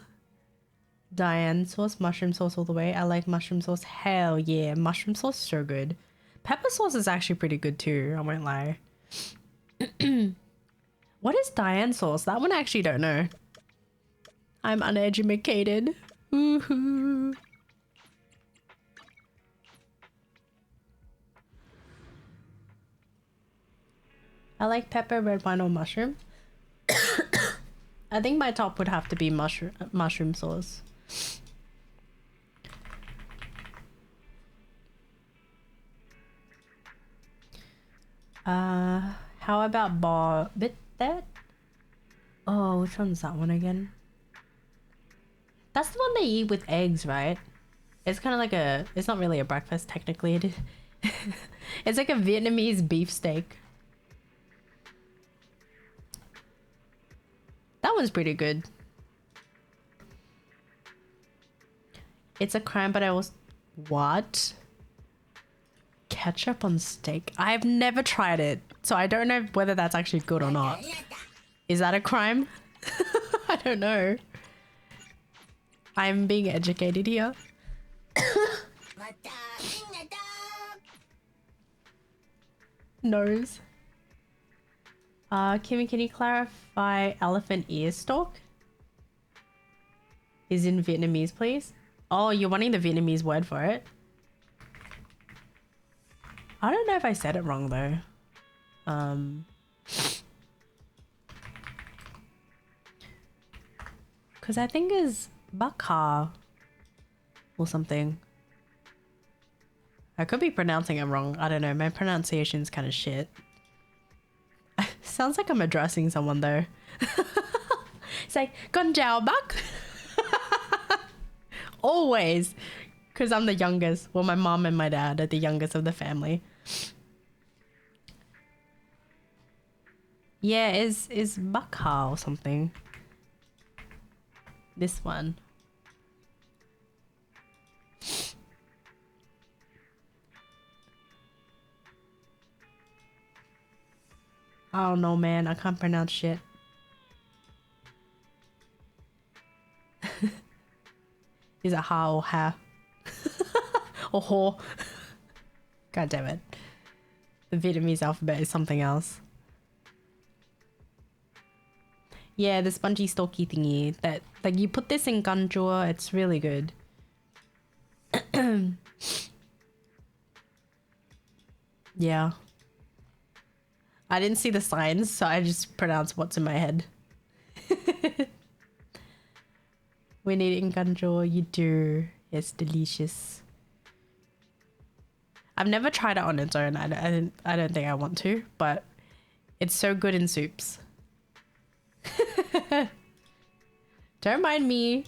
Diane sauce, mushroom sauce all the way. I like mushroom sauce. Hell yeah, mushroom sauce is so good. Pepper sauce is actually pretty good too, I won't lie. What is Diane sauce? That one I actually don't know. I'm uneducated. Woohoo. I like pepper, red wine, or mushroom. I think my top would have to be mushroom sauce. How about bit that? Oh, which one's that one again? That's the one they eat with eggs, right? It's kind of like it's not really a breakfast technically. It is. It's like a Vietnamese beef steak. That one's pretty good. It's a crime, but I was... What? Ketchup on steak? I've never tried it, so I don't know whether that's actually good or not. Is that a crime? I don't know. I'm being educated here. Nose. Kimmy, can you clarify elephant ear stalk? Is in Vietnamese, please? Oh, you're wanting the Vietnamese word for it? I don't know if I said it wrong though. Because I think it's baka or something. I could be pronouncing it wrong. I don't know. My pronunciation's kind of shit. Sounds like I'm addressing someone though. It's like, con chào bác. Always. Because I'm the youngest. Well, my mom and my dad are the youngest of the family. Yeah, is Bakha or something. This one. I don't know, man. I can't pronounce shit. Is it ha or ha? Or ho? God damn it. The Vietnamese alphabet is something else. Yeah, the spongy stalky thingy that like you put this in ganjua, it's really good. Yeah. I didn't see the signs, so I just pronounced what's in my head. We need it in ganjua, you do. It's delicious. I've never tried it on its own. I don't think I want to, but it's so good in soups. Don't mind me.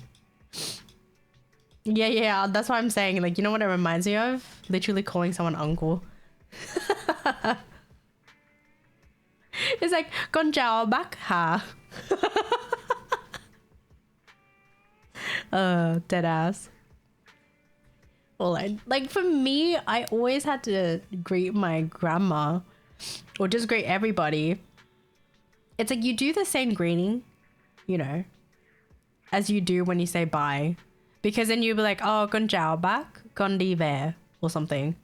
Yeah, that's what I'm saying. Like, you know what it reminds me of? Literally calling someone uncle. It's like, con chào bác hả? Dead ass. Well, like for me, I always had to greet my grandma or just greet everybody. It's like you do the same greeting, you know, as you do when you say bye. Because then you'll be like, oh, con chào bác, con đi về, or something.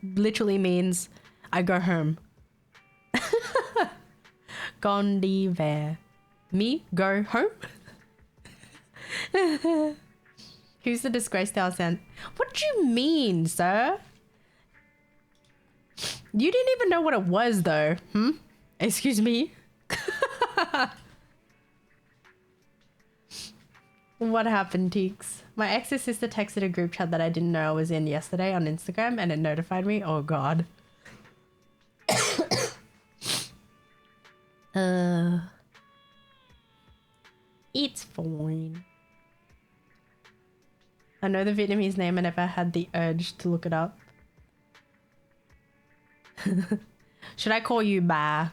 Literally means I go home. Con đi về. Me go home? Who's the disgrace to our sound? What do you mean, sir? You didn't even know what it was, though. Excuse me? What happened, Teeks? My ex's sister texted a group chat that I didn't know I was in yesterday on Instagram and it notified me. Oh, God. It's fine. I know the Vietnamese name and never had the urge to look it up. Should I call you Ba?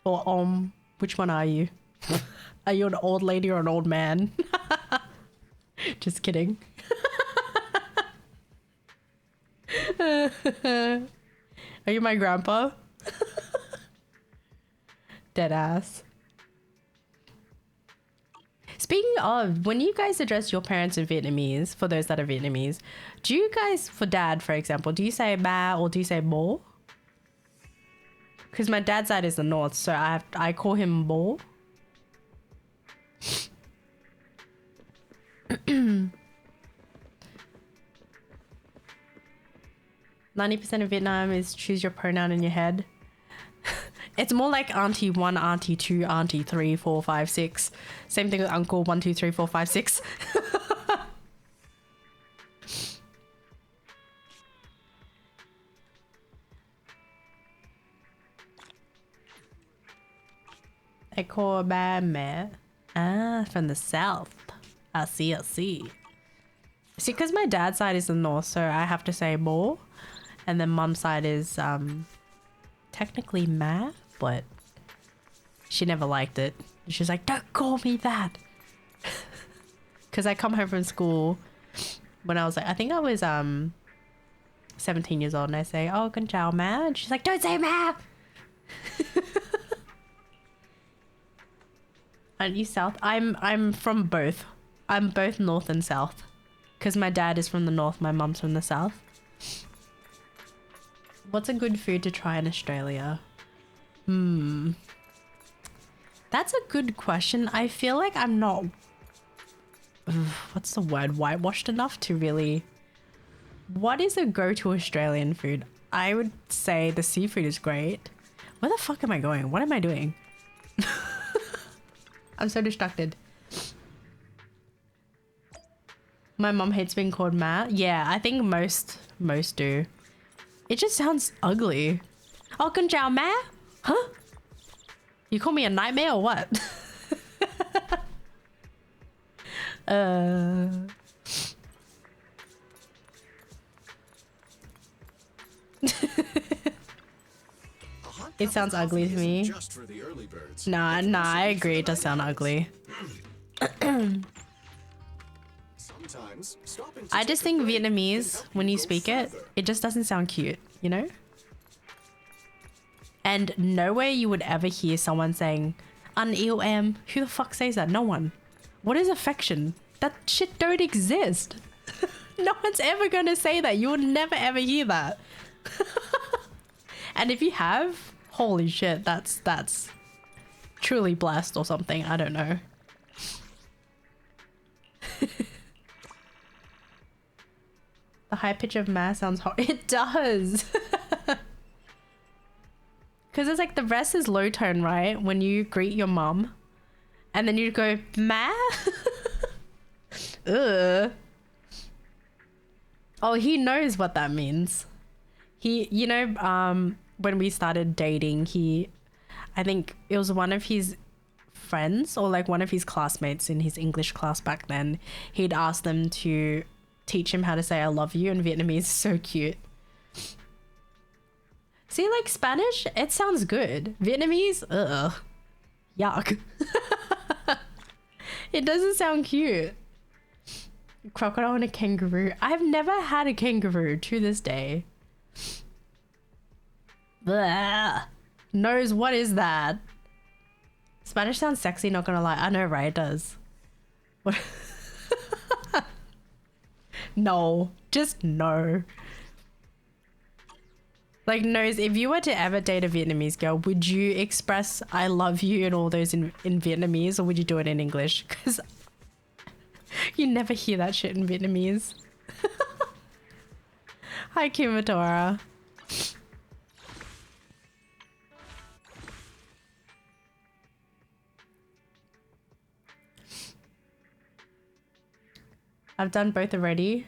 Or which one are you? Are you an old lady or an old man? Just kidding. Are you my grandpa? Dead ass. Speaking of, when you guys address your parents in Vietnamese, for those that are Vietnamese, do you guys, for dad, for example, do you say ba or do you say bo? Because my dad's side is the north, so I call him bo. 90% of Vietnam is choose your pronoun in your head. It's more like auntie 1, auntie 2, auntie 3, 4, 5, 6. Same thing with uncle 1, 2, 3, 4, 5, 6. I call ba mẹ. Ah, from the south. I see. See, because my dad's side is the north, so I have to say bo. And then mom's side is technically ma, but she never liked it. She's like, don't call me that. Because I come home from school when I was like, I think I was 17 years old, and I say, oh, con chào ma. And she's like, don't say ma. Aren't you south? I'm from both. I'm both north and south. Because my dad is from the north, my mum's from the south. What's a good food to try in Australia? That's a good question. I feel like I'm not... what's the word? Whitewashed enough to really... What is a go-to Australian food? I would say the seafood is great. Where the fuck am I going? What am I doing? I'm so distracted. My mom hates being called ma. Yeah, I think most do. It just sounds ugly. Oh, con chào ma? Huh? You call me a nightmare or what? It sounds ugly to me. Nah, I agree. It does sound ugly. I just think Vietnamese, when you speak it, it just doesn't sound cute, you know? And nowhere you would ever hear someone saying, "Anh yêu em." Who the fuck says that? No one. What is affection? That shit don't exist. No one's ever gonna say that. You will never ever hear that. And if you have, holy shit, that's truly blessed or something. I don't know. The high pitch of ma sounds hot. It does. Because it's like the rest is low tone, right? When you greet your mom. And then you go, ma? Ugh. Oh, he knows what that means. He, you know, when we started dating, I think it was one of his friends or like one of his classmates in his English class back then. He'd asked them to teach him how to say I love you in Vietnamese. So cute. See, like Spanish, it sounds good. Vietnamese, ugh. Yuck. It doesn't sound cute. Crocodile and a kangaroo. I've never had a kangaroo to this day. Blah. Nose, what is that? Spanish sounds sexy, not gonna lie. I know, right? It does. What? No. Just no. Like, Nose, if you were to ever date a Vietnamese girl, would you express I love you and all those in Vietnamese, or would you do it in English? Because you never hear that shit in Vietnamese. Hi, Kimatora. I've done both already.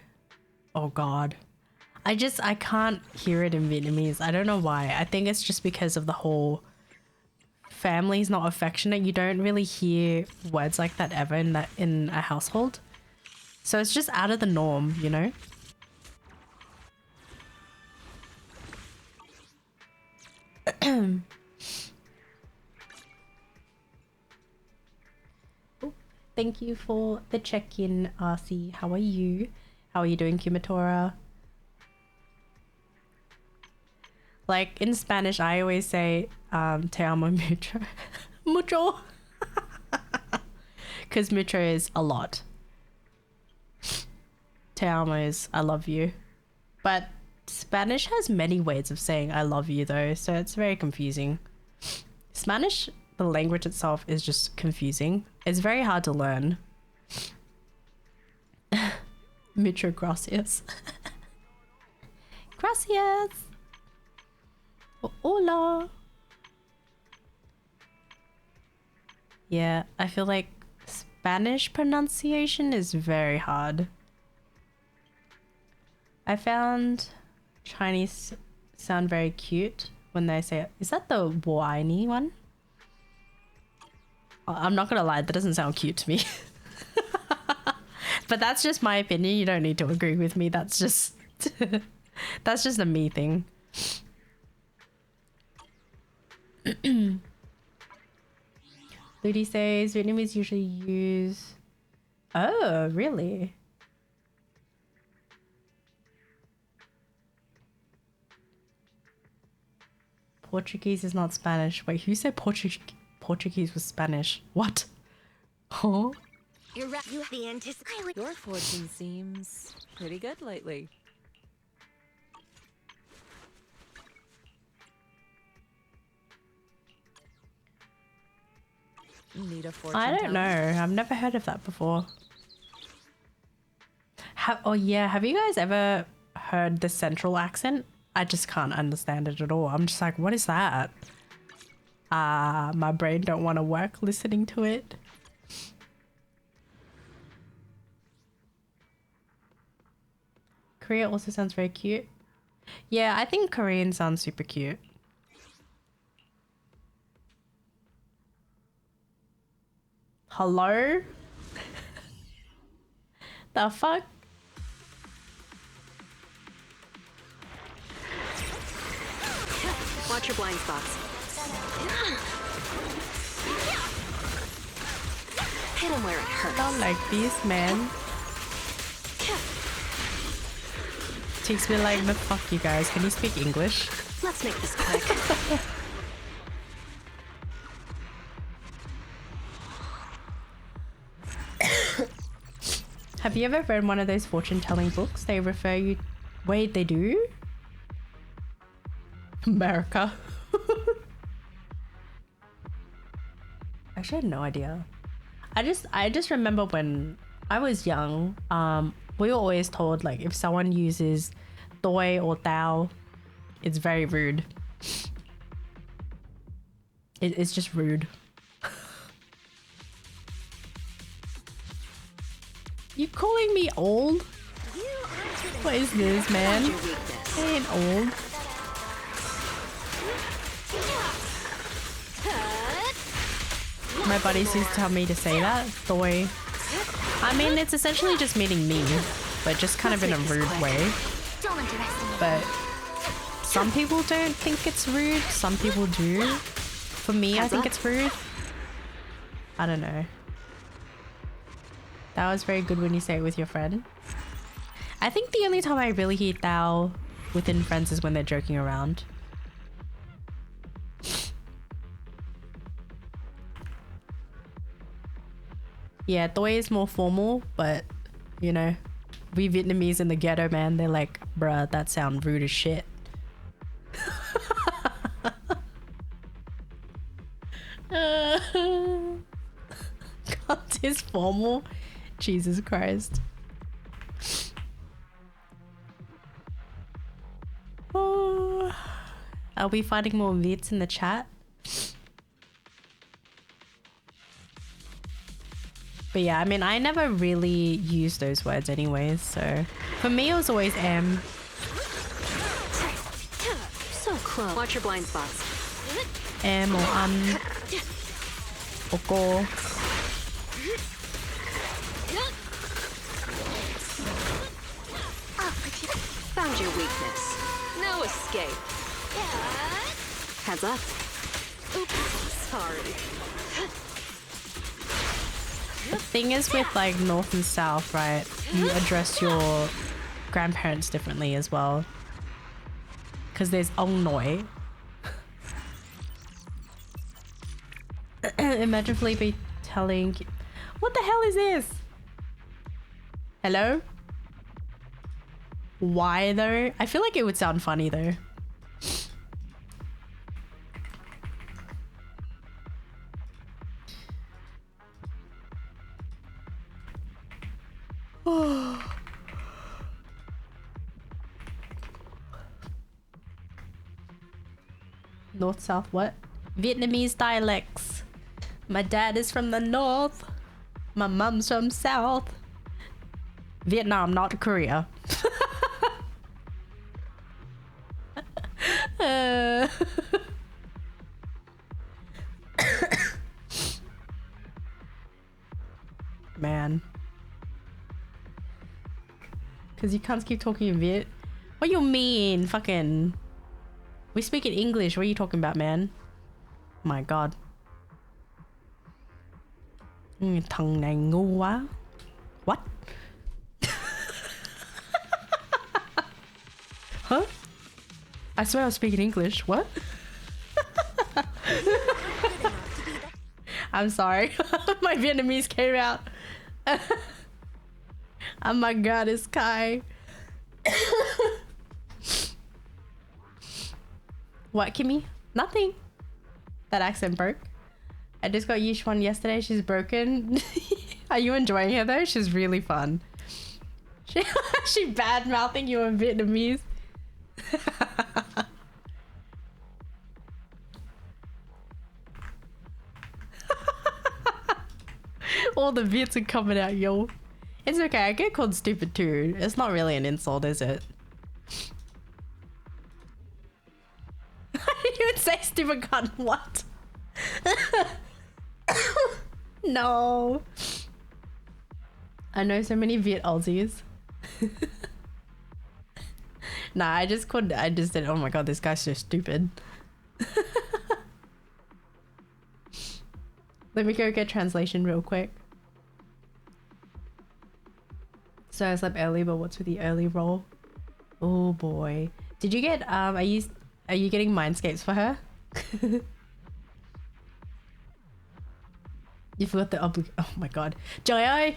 Oh god. I can't hear it in Vietnamese. I don't know why. I think it's just because of the whole family's not affectionate. You don't really hear words like that ever in a household. So it's just out of the norm, you know? Thank you for the check-in, RC. How are you? How are you doing, Kumatora? Like, in Spanish, I always say, te amo mucho. Mucho. Because mucho is a lot. Te amo is I love you. But Spanish has many ways of saying I love you, though, so it's very confusing. Spanish, the language itself, is just confusing. It's very hard to learn. Mucho gracias. Gracias. Hola. Yeah, I feel like Spanish pronunciation is very hard. I found Chinese sound very cute when they say it. Is that the whiny one? I'm not gonna lie, that doesn't sound cute to me. But that's just my opinion. You don't need to agree with me. That's just that's just a me thing. Ludi says Vietnamese usually use... Oh, really? Portuguese is not Spanish. Wait, who said Portuguese was Spanish? What? Huh? Your fortune seems pretty good lately. Need a fortune I don't teller? know. I've never heard of that before. Oh yeah, have you guys ever heard the central accent? I just can't understand it at all. I'm just like, what is that? My brain don't want to work listening to it. Korea also sounds very cute. Yeah, I think Korean sounds super cute. Hello? The fuck? Watch your blind spots. Hit him where it hurts. Not like this, man. Takes me like, the fuck you guys. Can you speak English? Let's make this quick. Have you ever read one of those fortune-telling books? They refer you... Wait, they do? America. Actually, I had no idea. I just remember when I was young, we were always told like if someone uses doi or tao, it's very rude. It's just rude. You calling me old? What is this, man? I ain't old. My buddies used to tell me to say that. Doi. I mean, it's essentially just meaning me, but just kind of in a rude way. But some people don't think it's rude. Some people do. For me, I think it's rude. I don't know. That was very good when you say it with your friend. I think the only time I really hear Tao within friends is when they're joking around. Yeah, Doi is more formal, but you know, we Vietnamese in the ghetto, man, they're like, bruh, that sound rude as shit. Cunt is formal. Jesus Christ. Oh, are we finding more Vits in the chat? But yeah, I mean, I never really used those words anyways, so for me it was always M. So close. Watch your blind spots. M or or go. Found your weakness. No escape. Heads up. Oops, sorry. The thing is with like North and South, right? You address your grandparents differently as well. Because there's Ông Nội. Imagine Felipe telling... What the hell is this? Hello? Why though? I feel like it would sound funny though. North, South, what? Vietnamese dialects. My dad is from the North. My mum's from South. Vietnam, not Korea. Man. Because you can't keep talking in Viet. What you mean? Fucking... We speak in English. What are you talking about, man? My god. Thằng này ngu quá. What? Huh? I swear I was speaking English. What? I'm sorry. My Vietnamese came out. Oh my god, it's Kai. What, Kimmy? Nothing. That accent broke. I just got Yishuan yesterday. She's broken. Are you enjoying her though? She's really fun. She bad mouthing you in Vietnamese. All the Viets are coming out, yo. It's okay. I get called stupid too. It's not really an insult, is it? You would say stupid cunt. What? No. I know so many Viet Aussies. Nah, I just did. Oh my god, this guy's so stupid. Let me go get translation real quick. So I slept early, but what's with the early roll? Oh boy. Did you get are you getting Mindscapes for her? You forgot the oh my god. Jai.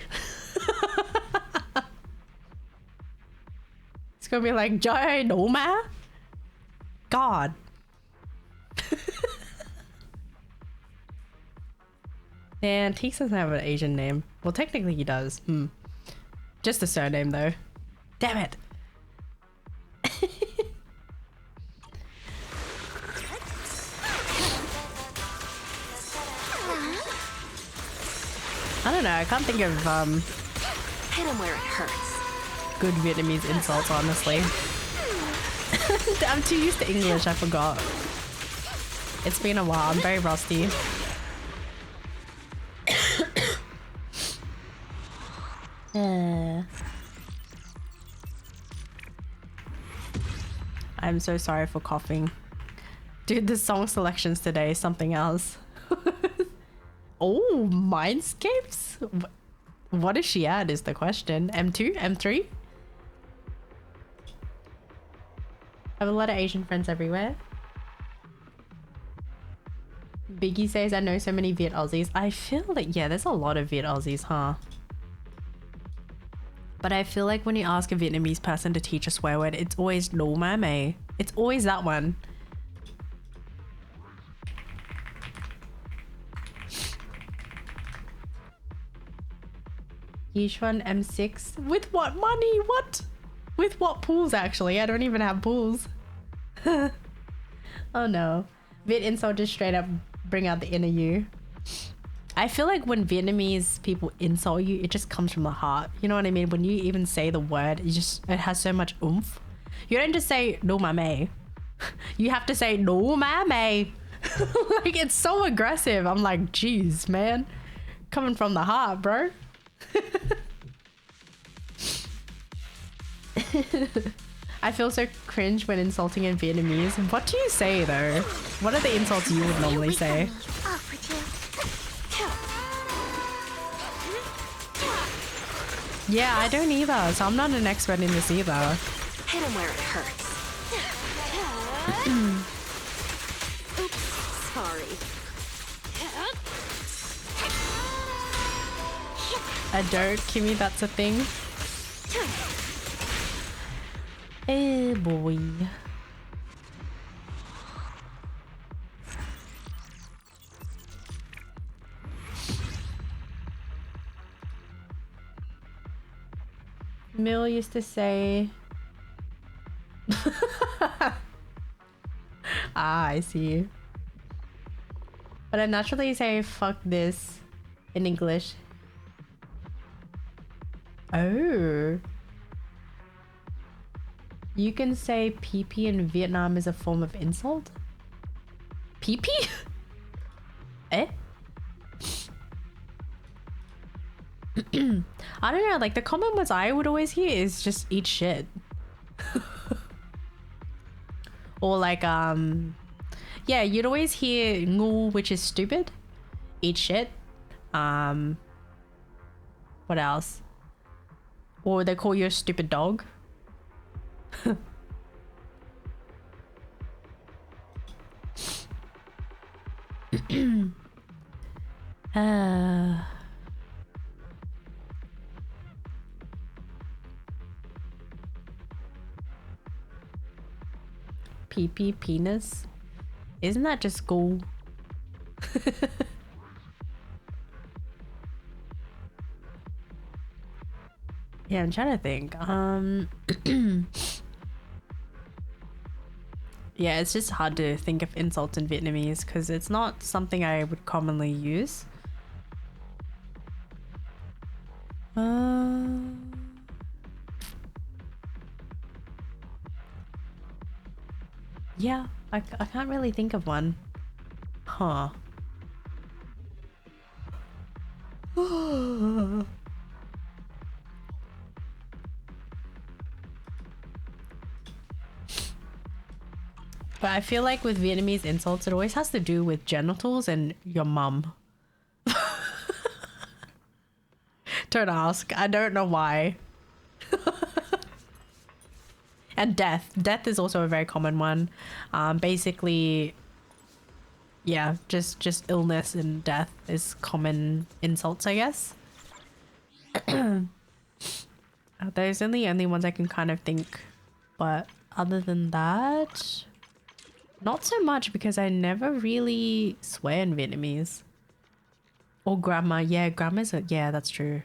It's gonna be like Jai no ma. God. And Teeks doesn't have an Asian name. Well, technically he does. Just the surname though. Damn it. I don't know. I can't think of Hit him where it hurts. good Vietnamese insults, honestly. I'm too used to English, I forgot. It's been a while, I'm very rusty. I'm so sorry for coughing. Dude, the song selections today is something else. Oh, Mindscapes? What is she at is the question. M2? M3? I have a lot of Asian friends everywhere. Biggie says, I know so many Viet Aussies. I feel like, yeah, there's a lot of Viet Aussies, huh? But I feel like when you ask a Vietnamese person to teach a swear word, it's always no mame. It's always that one. Yishuan M6. With what money? What? With what pools, actually? I don't even have pools. Oh no. Viet insult just straight up bring out the inner you. I feel like when Vietnamese people insult you, it just comes from the heart. You know what I mean? When you even say the word, it has so much oomph. You don't just say no mame. You have to say no mame. Like, it's so aggressive. I'm like, geez, man. Coming from the heart, bro. I feel so cringe when insulting in Vietnamese. What do you say though? What are the insults you would normally say? Yeah, I don't either, so I'm not an expert in this either. Hit him where it hurts. Oops, sorry. I don't, Kimmy, that's a thing. Eh, boy. Mill used to say... Ah, I see. But I naturally say fuck this in English. Oh. You can say pee-pee in Vietnam is a form of insult? Pee-pee? Eh? I don't know, like the common ones I would always hear is just eat shit. Or like, yeah, you'd always hear ngu, which is stupid. Eat shit. What else? Or they call you a stupid dog. Pee-pee penis? Isn't that just school? Yeah, I'm trying to think. Yeah, it's just hard to think of insults in Vietnamese because it's not something I would commonly use. Yeah, I can't really think of one. Huh. But I feel like with Vietnamese insults, it always has to do with genitals and your mum. Don't ask. I don't know why. And death. Death is also a very common one. Basically, yeah, just illness and death is common insults, I guess. Those are the only ones I can kind of think. But other than that, not so much because I never really swear in Vietnamese. Or grandma. Yeah, grandma's a, yeah, that's true.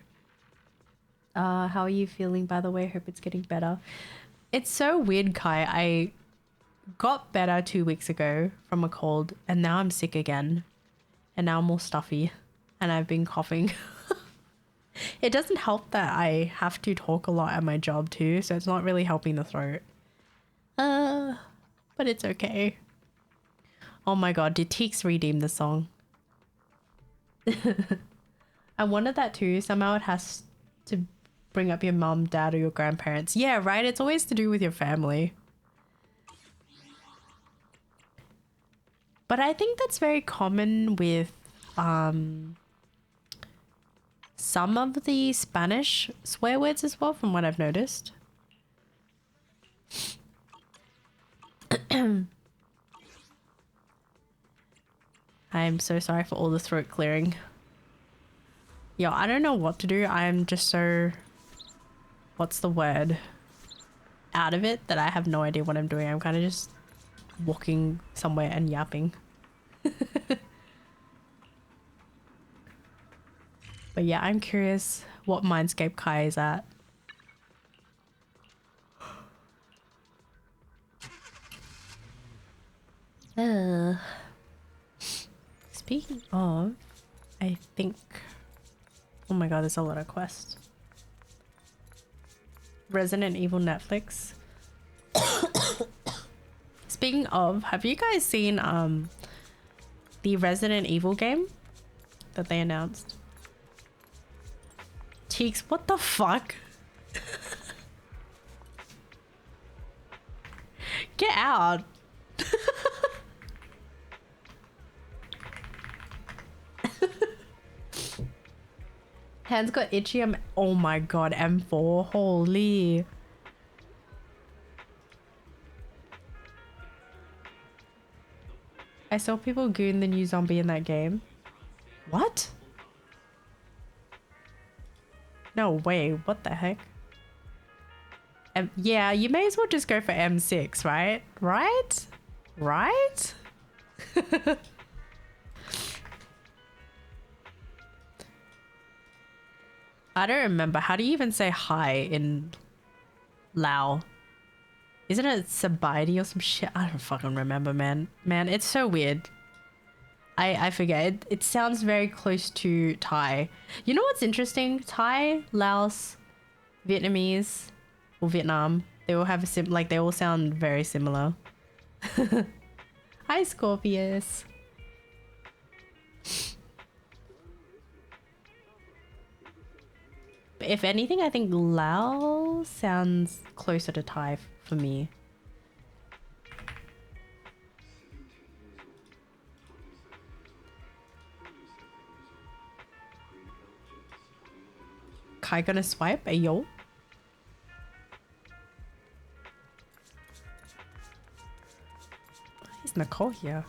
How are you feeling, by the way? Hope it's getting better. It's so weird, Kai. I got better 2 weeks ago from a cold, and now I'm sick again. And now I'm more stuffy, and I've been coughing. It doesn't help that I have to talk a lot at my job too, so it's not really helping the throat. But it's okay. Oh my god, did Teeks redeem the song? I wanted that too. Somehow it has to bring up your mom, dad, or your grandparents. Yeah, right? It's always to do with your family. But I think that's very common with some of the Spanish swear words as well, from what I've noticed. I'm so sorry for all the throat clearing. Yo, I don't know what to do. I'm just so... What's the word? Out of it that I have no idea what I'm doing. I'm kind of just walking somewhere and yapping. But yeah, I'm curious what Mindscape Kai is at. Speaking of, I think... Oh my god, there's a lot of quests. Resident Evil Netflix. Speaking of, have you guys seen the Resident Evil game that they announced? Teeks, what the fuck? Get out. Hands got itchy. Oh my god, M4. Holy. I saw people goon the new zombie in that game. What? No way. What the heck? Yeah, you may as well just go for M6, right? Right? Right? I don't remember. How do you even say hi in Lao? Isn't it Sabaidi or some shit? I don't fucking remember, man. Man, it's so weird. I forget. It sounds very close to Thai. You know what's interesting? Thai, Laos, Vietnamese, or Vietnam. They all have a they all sound very similar. Hi, Scorpius. But if anything, I think Lao sounds closer to Thai for me. Kai gonna swipe? Ayo. Is Nicole here?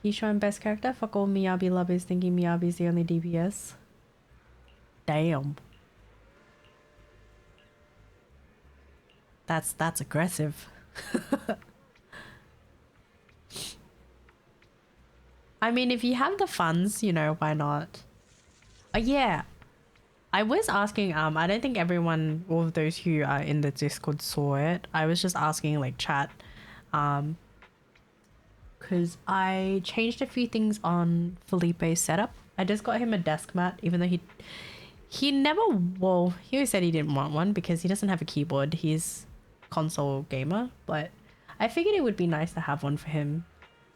You showing best character? Fuck all Miyabi lovers thinking Miyabi's the only DPS. Damn. That's aggressive. I mean, if you have the funds, you know, why not? Yeah. I was asking, I don't think everyone, all of those who are in the Discord saw it. I was just asking, like, chat. Because I changed a few things on Felipe's setup. I just got him a desk mat, even though he never, well, he always said he didn't want one because he doesn't have a keyboard. He's console gamer, but I figured it would be nice to have one for him.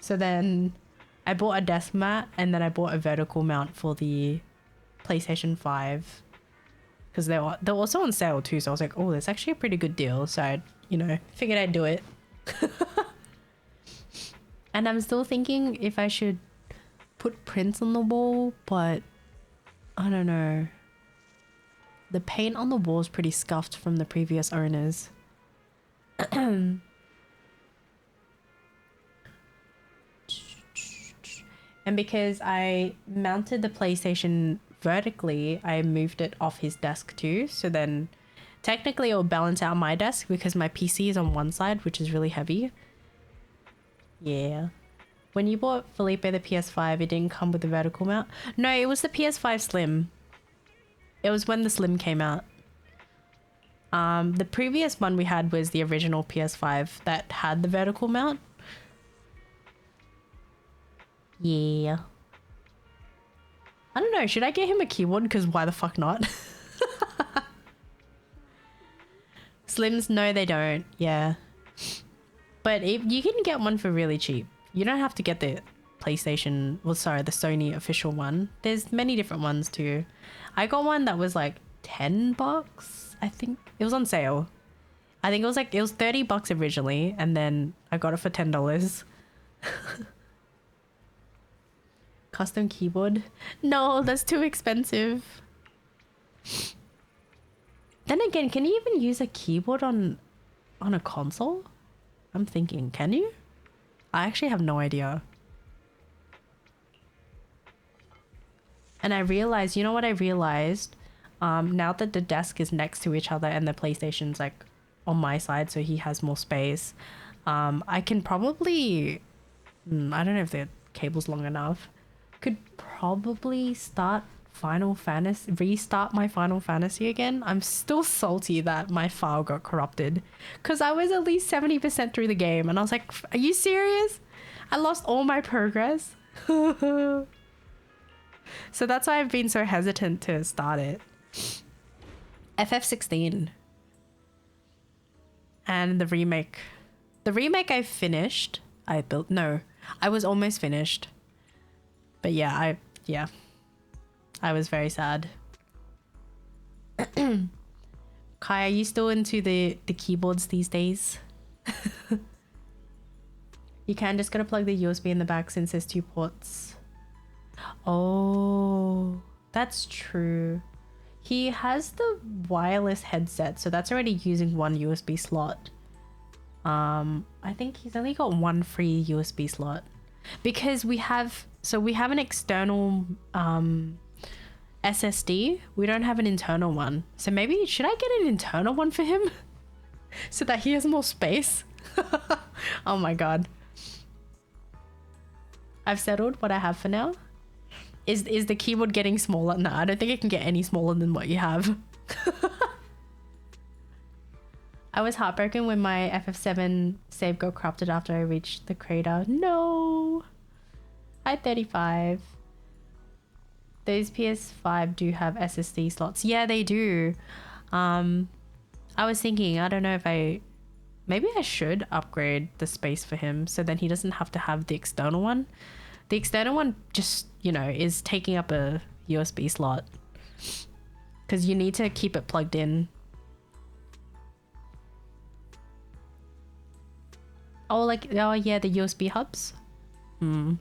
So then I bought a desk mat and then I bought a vertical mount for the PlayStation 5 because they're also on sale too. So I was like, oh, that's actually a pretty good deal. So I, you know, figured I'd do it. And I'm still thinking if I should put prints on the wall, but I don't know. The paint on the wall is pretty scuffed from the previous owners. And because I mounted the PlayStation vertically, I moved it off his desk too. So then Technically, it will balance out my desk because my PC is on one side, which is really heavy. Yeah. When you bought Felipe the PS5, it didn't come with the vertical mount. No, it was the PS5 Slim. It was when the Slim came out. The previous one we had was the original PS5 that had the vertical mount. Yeah. I don't know. Should I get him a keyboard? Because why the fuck not? Slims, no, they don't. Yeah. But if you can get one for really cheap. You don't have to get the PlayStation, well, sorry, the Sony official one. There's many different ones too. I got one that was like $10, I think. It was on sale. I think it was $30 originally, and then I got it for $10. Custom keyboard? No, that's too expensive. Then again, can you even use a keyboard on a console? I'm thinking, can you? I actually have no idea. And I realized, you know what I realized? Now that the desk is next to each other and the PlayStation's like on my side, so he has more space, I can probably, I don't know if the cable's long enough, could probably restart my Final Fantasy again. I'm still salty that my file got corrupted because I was at least 70% through the game and I was like, are you serious? I lost all my progress. So that's why I've been so hesitant to start it. FF16 and the remake. The remake I finished. I was almost finished. But yeah, I was very sad. Kai, are you still into the keyboards these days? You can just gotta plug the USB in the back since there's 2 ports. Oh, that's true. He has the wireless headset, so that's already using 1 USB slot. I think he's only got 1 free USB slot because we have an external SSD. We don't have an internal one. So maybe should I get an internal one for him so that he has more space? Oh my god. I've settled what I have for now. Is the keyboard getting smaller? No, I don't think it can get any smaller than what you have. I was heartbroken when my FF7 save got corrupted after I reached the crater. No. I 35. Those PS5 do have SSD slots. Yeah, they do. I was thinking, I don't know if maybe I should upgrade the space for him so then he doesn't have to have the external one. The external one just, is taking up a USB slot because you need to keep it plugged in. Oh yeah, the USB hubs. I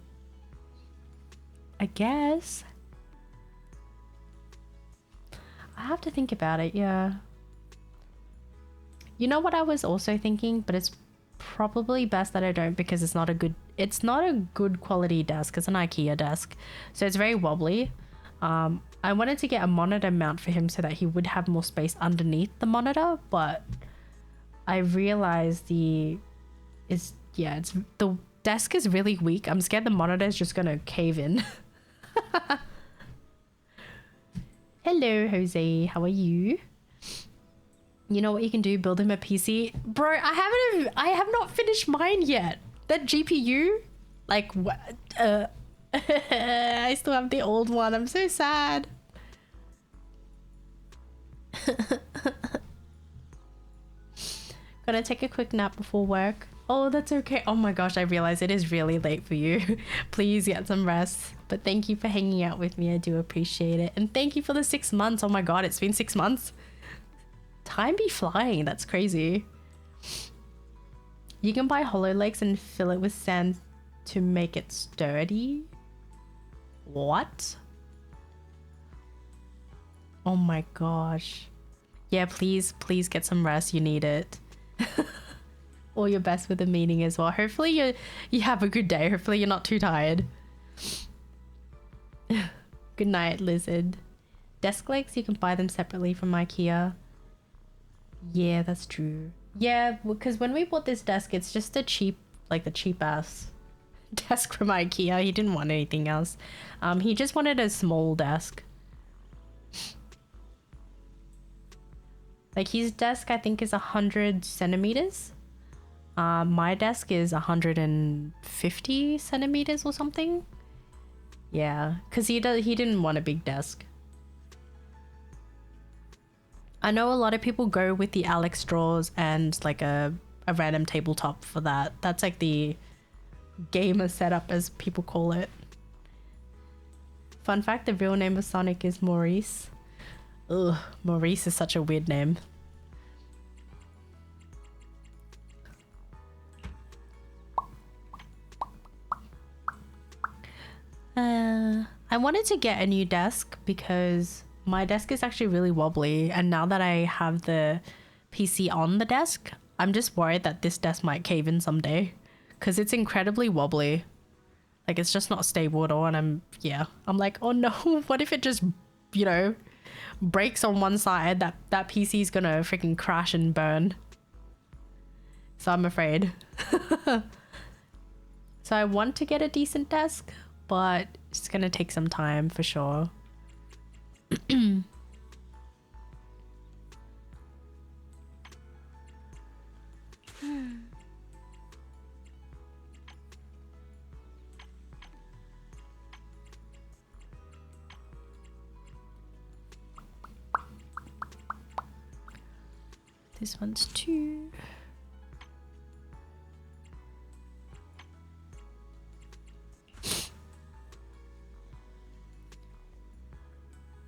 guess. I have to think about it, yeah. You know what I was also thinking, but it's probably best that I don't because it's not a good quality desk. It's an IKEA desk, so it's very wobbly. I wanted to get a monitor mount for him so that he would have more space underneath the monitor, but I realized the desk is really weak. I'm scared the monitor is just gonna cave in. Hello, Jose. How are you? You know what you can do? Build him a PC. Bro, I have not finished mine yet. That GPU, like, what? I still have the old one. I'm so sad. Gonna take a quick nap before work. Oh, that's okay. Oh my gosh, I realize it is really late for you. Please get some rest. But thank you for hanging out with me. I do appreciate it. And thank you for the 6 months. Oh my god, it's been 6 months. Time be flying. That's crazy. You can buy HoloLenses and fill it with sand to make it sturdy. What? Oh my gosh. Yeah, please get some rest. You need it. All your best with the meeting as well. Hopefully you have a good day. Hopefully you're not too tired. Good night, Lizard. Desk legs, you can buy them separately from IKEA. Yeah, that's true. Yeah, because when we bought this desk, it's just a cheap, like the cheap ass desk from IKEA. He didn't want anything else. He just wanted a small desk. Like his desk, I think, is 100 centimeters. My desk is 150 centimeters or something. Yeah, because he didn't want a big desk. I know a lot of people go with the Alex drawers and like a random tabletop for that. That's like the gamer setup, as people call it. Fun fact, the real name of Sonic is Maurice. Ugh, Maurice is such a weird name. I wanted to get a new desk because my desk is actually really wobbly, and now that I have the PC on the desk, I'm just worried that this desk might cave in someday because it's incredibly wobbly. Like it's just not stable at all, and I'm like, oh no, what if it just, you know, breaks on one side? That PC is gonna freaking crash and burn. So I'm afraid. So I want to get a decent desk, but it's gonna take some time for sure. This one's 2.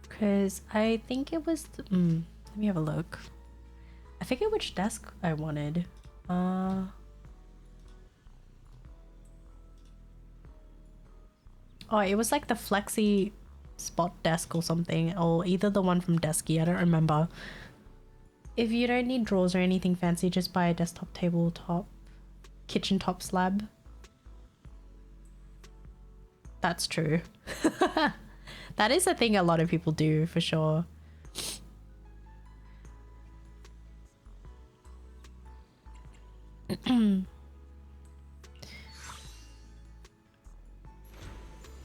Because I think it was... let me have a look. I forget which desk I wanted. Oh, it was like the Flexi Spot desk or something. Or either the one from Desky. I don't remember. If you don't need drawers or anything fancy, just buy a desktop tabletop, kitchen top slab. That's true. That is a thing a lot of people do, for sure.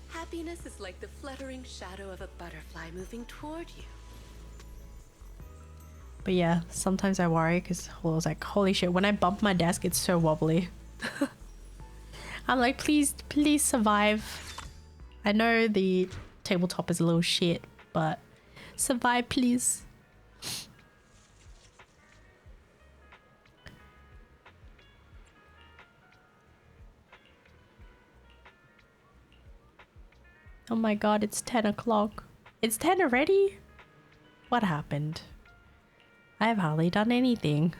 Happiness is like the fluttering shadow of a butterfly moving toward you. But yeah, sometimes I worry because I was like, holy shit, when I bump my desk, it's so wobbly. I'm like, please survive. I know the tabletop is a little shit, but survive, please. Oh my god, it's 10 o'clock. It's 10 already? What happened? I have hardly done anything.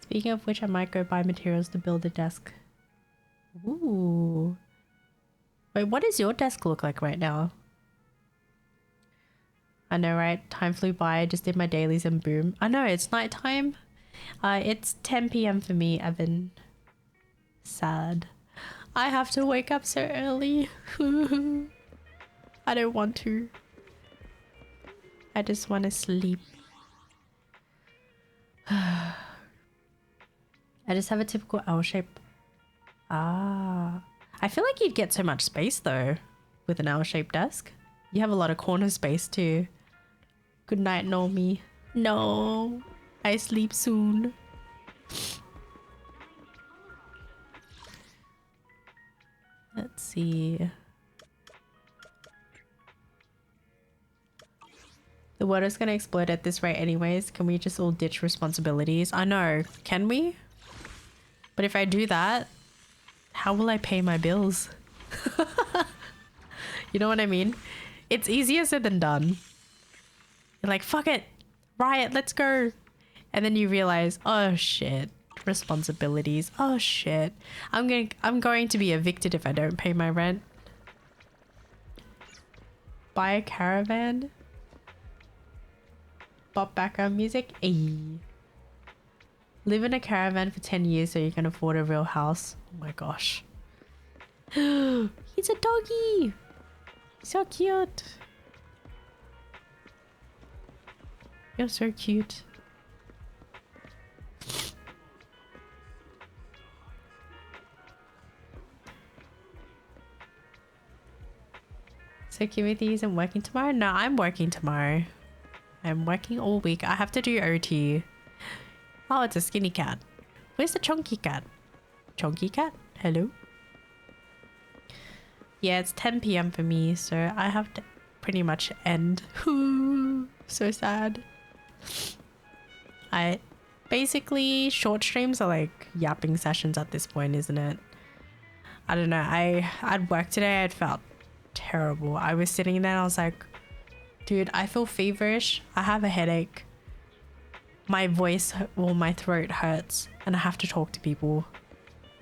Speaking of which, I might go buy materials to build a desk. Ooh. Wait, what does your desk look like right now? I know, right? Time flew by. I just did my dailies and boom. I know, it's nighttime. It's 10 p.m. for me, Evan. Sad. I have to wake up so early. I don't want to. I just want to sleep. I just have a typical L shape. Ah. I feel like you'd get so much space though with an L-shaped desk. You have a lot of corner space too. Good night, Nomi. No. I sleep soon. Let's see. The world is gonna explode at this rate anyways. Can we just all ditch responsibilities? I know. Can we? But if I do that, how will I pay my bills? You know what I mean? It's easier said than done. You're like, fuck it. Riot, let's go. And then you realize, oh shit. Responsibilities. Oh shit. I'm going to be evicted if I don't pay my rent. Buy a caravan. Bop background music. Ayy. Live in a caravan for 10 years so you can afford a real house. Oh my gosh. He It's a doggy. So cute. You're so cute. So Timothy isn't working tomorrow? No, I'm working tomorrow. I'm working all week. I have to do OT. Oh, it's a skinny cat. Where's the chunky cat? Chunky cat? Hello? Yeah, it's 10 p.m. for me, so I have to pretty much end. So sad. Basically, short streams are like yapping sessions at this point, isn't it? I don't know. I'd work today. I'd felt terrible. I was sitting there and I was like, dude, I feel feverish. I have a headache. My voice, well, my throat hurts and I have to talk to people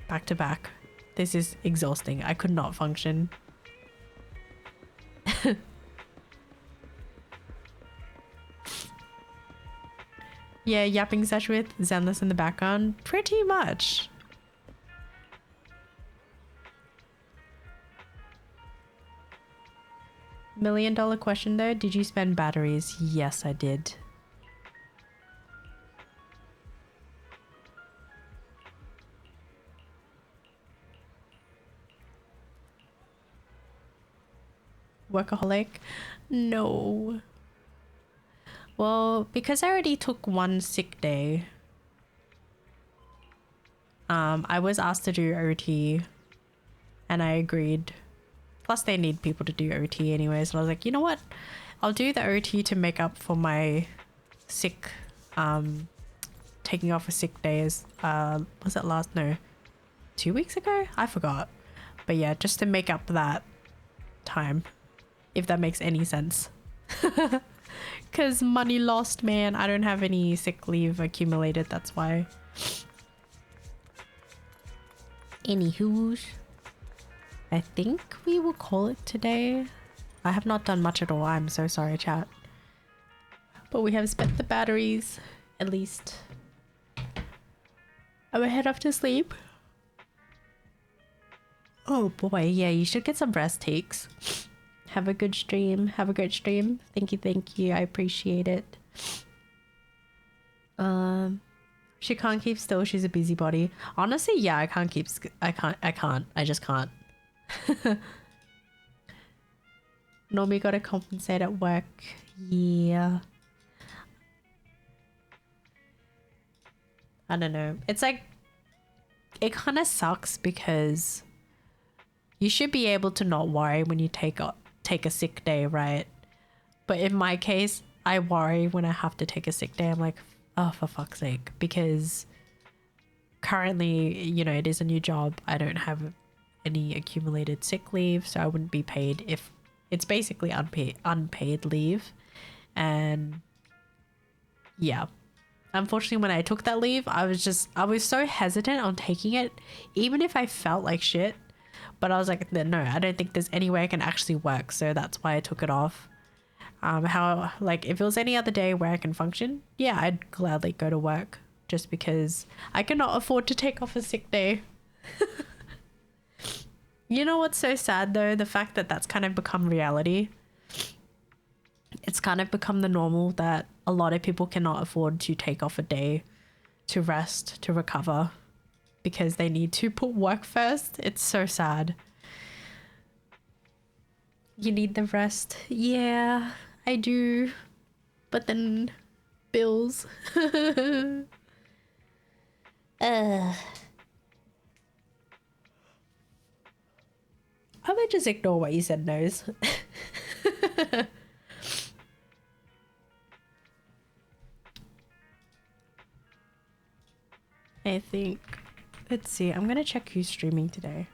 back to back. This is exhausting. I could not function. Yeah, yapping session with Zenless in the background. Pretty much. $1 million question though, did you spend batteries? Yes, I did. Workaholic? No. Well, because I already took one sick day, I was asked to do OT and I agreed. Plus they need people to do OT anyways. And I was like, you know what? I'll do the OT to make up for my sick, taking off a sick day is, was it last, no, 2 weeks ago? I forgot. But yeah, just to make up that time, if that makes any sense. Because money lost, man. I don't have any sick leave accumulated, that's why. Anywho, I think we will call it today. I have not done much at all. I'm so sorry, chat. But we have spent the batteries, at least. I will head off to sleep. Oh boy, yeah, you should get some rest takes. Have a good stream. Have a great stream. Thank you, thank you. I appreciate it. She can't keep still. She's a busybody. Honestly, yeah, I can't keep. I just can't. Normally gotta compensate at work. Yeah. I don't know. It's like, it kind of sucks because you should be able to not worry when you take a sick day, right? But in my case, I worry when I have to take a sick day. I'm like, oh, for fuck's sake. Because currently, you know, it is a new job. I don't have any accumulated sick leave, so I wouldn't be paid if it's basically unpaid leave. And yeah, unfortunately, when I took that leave, I was so hesitant on taking it, even if I felt like shit. But I was like, no, I don't think there's any way I can actually work. So that's why I took it off. Like, if it was any other day where I can function, yeah, I'd gladly go to work just because I cannot afford to take off a sick day. You know what's so sad though? The fact that that's kind of become reality. It's kind of become the normal that a lot of people cannot afford to take off a day to rest, to recover, because they need to put work first. It's so sad. You need the rest. Yeah, I do. But then bills. I might just ignore what you said, Nose. I think, let's see, I'm gonna check who's streaming today.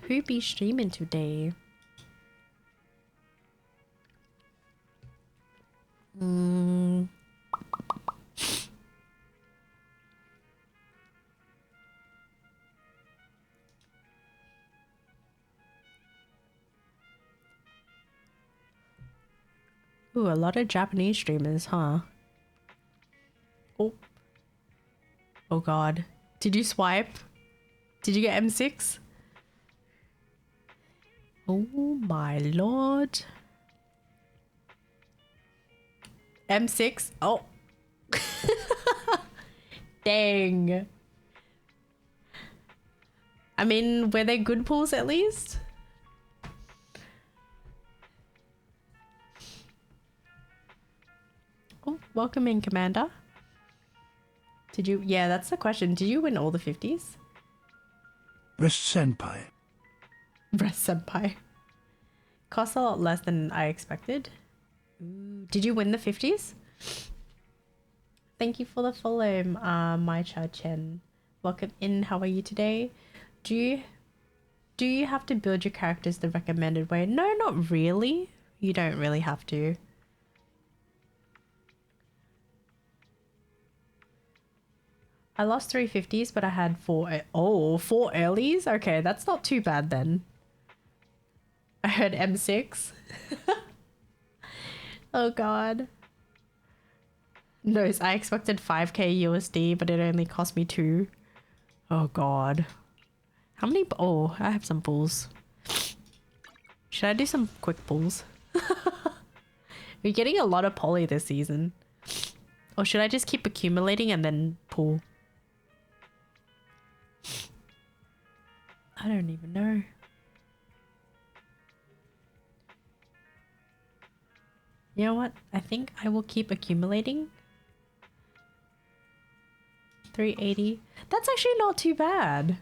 Who be streaming today? Ooh, a lot of Japanese streamers, huh? Oh. Oh god. Did you swipe? Did you get M6? Oh my lord. M6? Oh. Dang. I mean, were they good pulls at least? Oh, welcome in, Commander. Did you? Yeah, that's the question. Did you win all the 50s? Rest Senpai. Rest Senpai. Cost a lot less than I expected. Ooh, did you win the 50s? Thank you for the follow, Mai Cha Chen. Welcome in. How are you today? Do you have to build your characters the recommended way? No, not really. You don't really have to. I lost 350s, but I had four earlies? Okay, that's not too bad then. I heard M6. Oh god. No, I expected 5k USD, but it only cost me 2. Oh god. How many? Oh, I have some pulls. Should I do some quick pulls? We're getting a lot of poly this season. Or should I just keep accumulating and then pull? I don't even know. You know what? I think I will keep accumulating. 380. That's actually not too bad.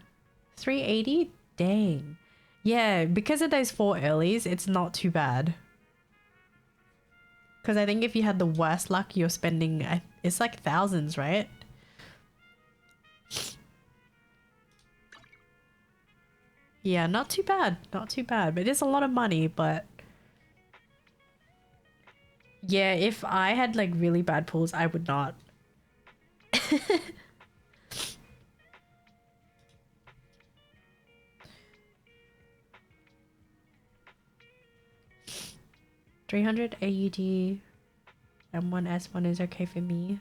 380? Dang. Yeah, because of those 4 earlies, it's not too bad. Because I think if you had the worst luck, you're spending... It's like thousands, right? Yeah, not too bad. Not too bad. But it is a lot of money, but... Yeah, if I had like really bad pulls, I would not. $300 AUD M1 S1 is okay for me.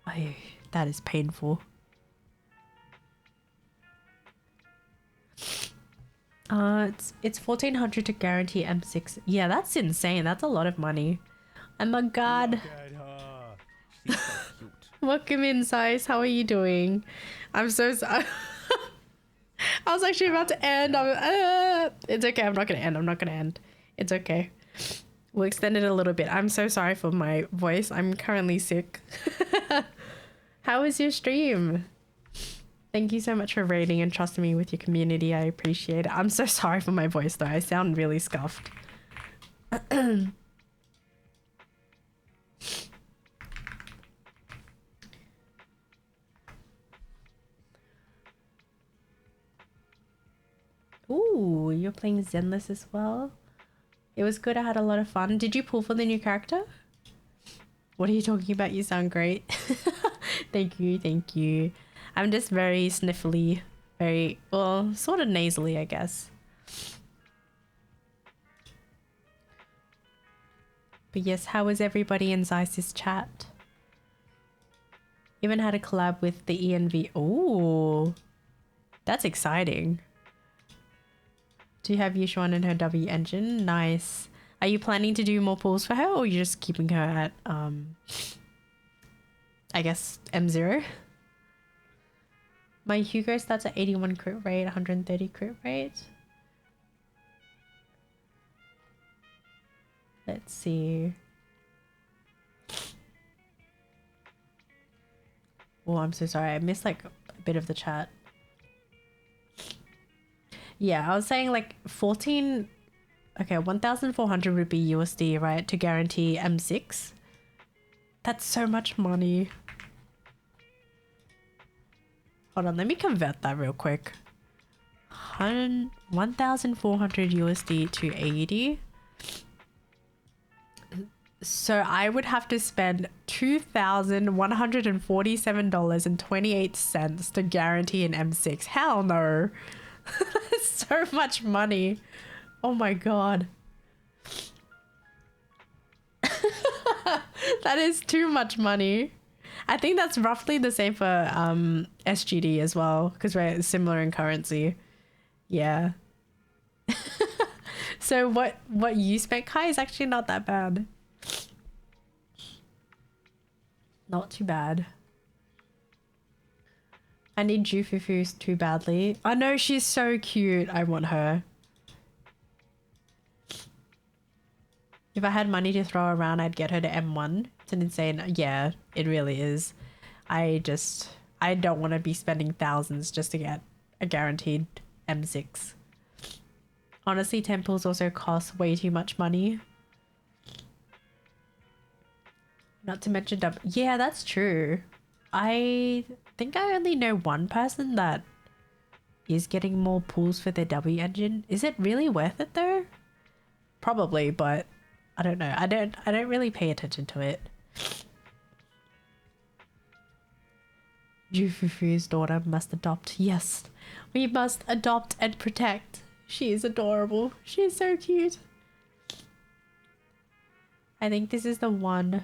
Oh, that is painful. It's 1400 to guarantee M6. Yeah, that's insane. That's a lot of money. Oh my god. Welcome in, Size. How are you doing? I'm so sorry. I was actually about to end. It's okay. I'm not gonna end. It's okay. We'll extend it a little bit. I'm so sorry for my voice. I'm currently sick. How was your stream? Thank you so much for rating and trusting me with your community. I appreciate it. I'm so sorry for my voice though. I sound really scuffed. Ooh, you're playing Zenless as well? It was good. I had a lot of fun. Did you pull for the new character? What are you talking about? You sound great. Thank you. Thank you. I'm just very sniffly. Very, well, sort of nasally, I guess. But yes, how was everybody in Zeiss's chat? Even had a collab with the ENV. Oh, that's exciting. Do you have Yushuan in her W engine? Nice. Are you planning to do more pulls for her, or are you just keeping her at, I guess, M0? My Hugo starts at 81 crit rate, 130 crit rate. Let's see. Oh, I'm so sorry. I missed like a bit of the chat. Yeah, I was saying like 14... Okay, 1,400 would be USD, right? To guarantee M6. That's so much money. Hold on, let me convert that real quick. 1,400 USD to AED. So I would have to spend $2,147.28 to guarantee an M6. Hell no. That's so much money. Oh my god. That is too much money. I think that's roughly the same for SGD as well, because we're similar in currency. Yeah. So what you spent, Kai, is actually not that bad. Not too bad. I need Jufufu too badly. I know, she's so cute. I want her. If I had money to throw around, I'd get her to M1. It's an insane... Yeah, it really is. I don't want to be spending thousands just to get a guaranteed M6. Honestly, temples also cost way too much money. Not to mention yeah, that's true. I think I only know one person that is getting more pulls for their W engine. Is it really worth it though? Probably, but I don't know. I don't really pay attention to it. Jufufu's daughter must adopt. Yes, we must adopt and protect. She is adorable. She is so cute. I think this is the one...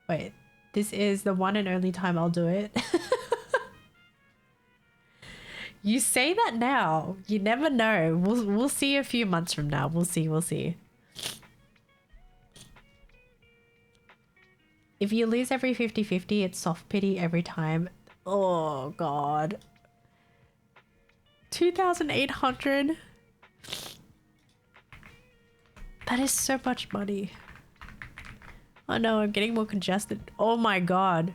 Wait, this is the one and only time I'll do it. You say that now. You never know. We'll see a few months from now. We'll see. If you lose every 50-50, it's soft pity every time. Oh god. 2,800. That is so much money. Oh no, I'm getting more congested. Oh my god.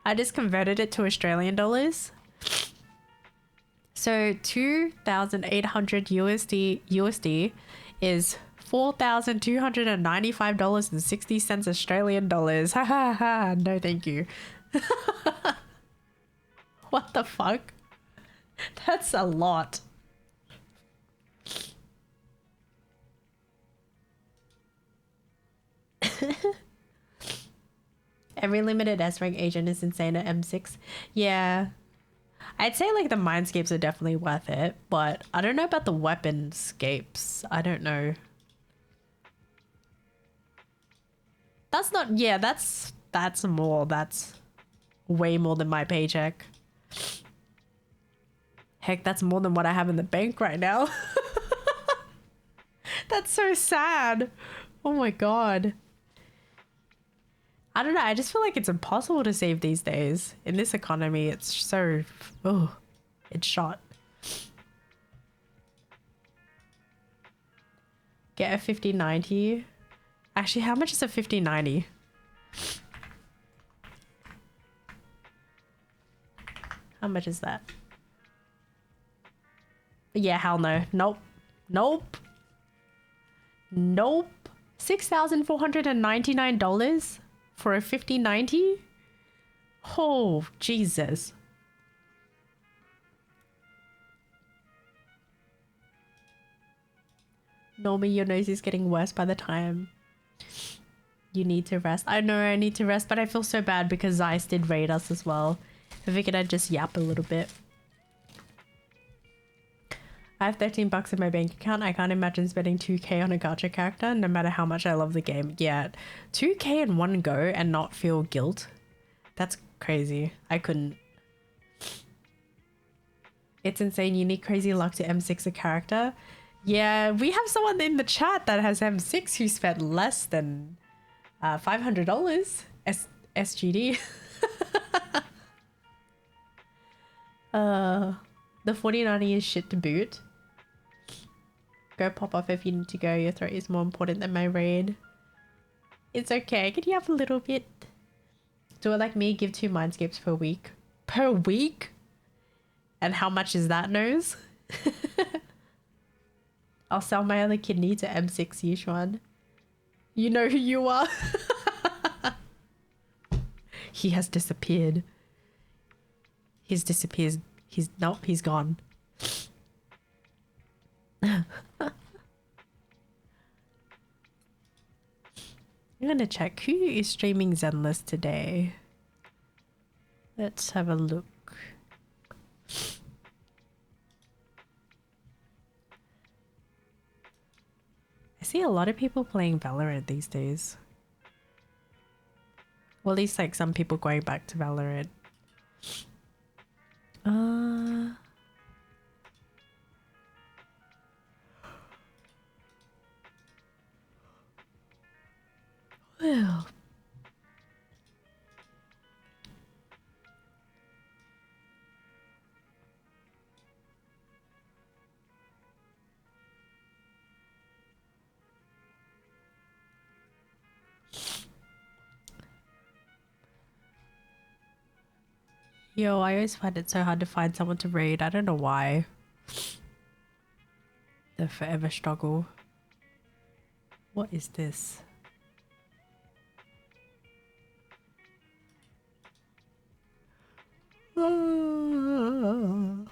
I just converted it to Australian dollars. So 2,800 USD is $4,295.60 Australian dollars. Ha ha ha. No thank you. What the fuck? That's a lot. Every limited S-rank agent is insane at M6. Yeah. I'd say like the mindscapes are definitely worth it, but I don't know about the weaponscapes. I don't know. That's not... Yeah, that's more. That's way more than my paycheck. Heck, that's more than what I have in the bank right now. That's so sad. Oh my god. I don't know. I just feel like it's impossible to save these days. In this economy, it's so... Oh, it's shot. Get a 5090. Actually, how much is a 5090? How much is that? Yeah, hell no. Nope. Nope. Nope. $6,499 for a 5090? Oh, Jesus. Normally, your nose is getting worse by the time you need to rest. I know I need to rest, but I feel so bad because Zeiss did raid us as well. I figured I'd just yap a little bit. I have 13 bucks in my bank account. I can't imagine spending 2k on a gacha character, no matter how much I love the game. Yeah, 2k in one go and not feel guilt. That's crazy. I couldn't. It's insane. You need crazy luck to M6 a character. Yeah, we have someone in the chat that has M6 who spent less than $500 SGD. The 4090 is shit to boot. Go pop off if you need to go. Your throat is more important than my raid. It's okay. Could you have a little bit? Do it like me. Give 2 mindscapes per week. Per week? And how much is that, Nose? I'll sell my other kidney to M6 Yushuan. You know who you are. He has disappeared. He's disappeared. Nope, he's gone. I'm gonna check who is streaming Zenless today. Let's have a look. I see a lot of people playing Valorant these days. Well, at least like some people going back to Valorant. Well. Yo, I always find it so hard to find someone to raid. I don't know why. The forever struggle. What is this? Hope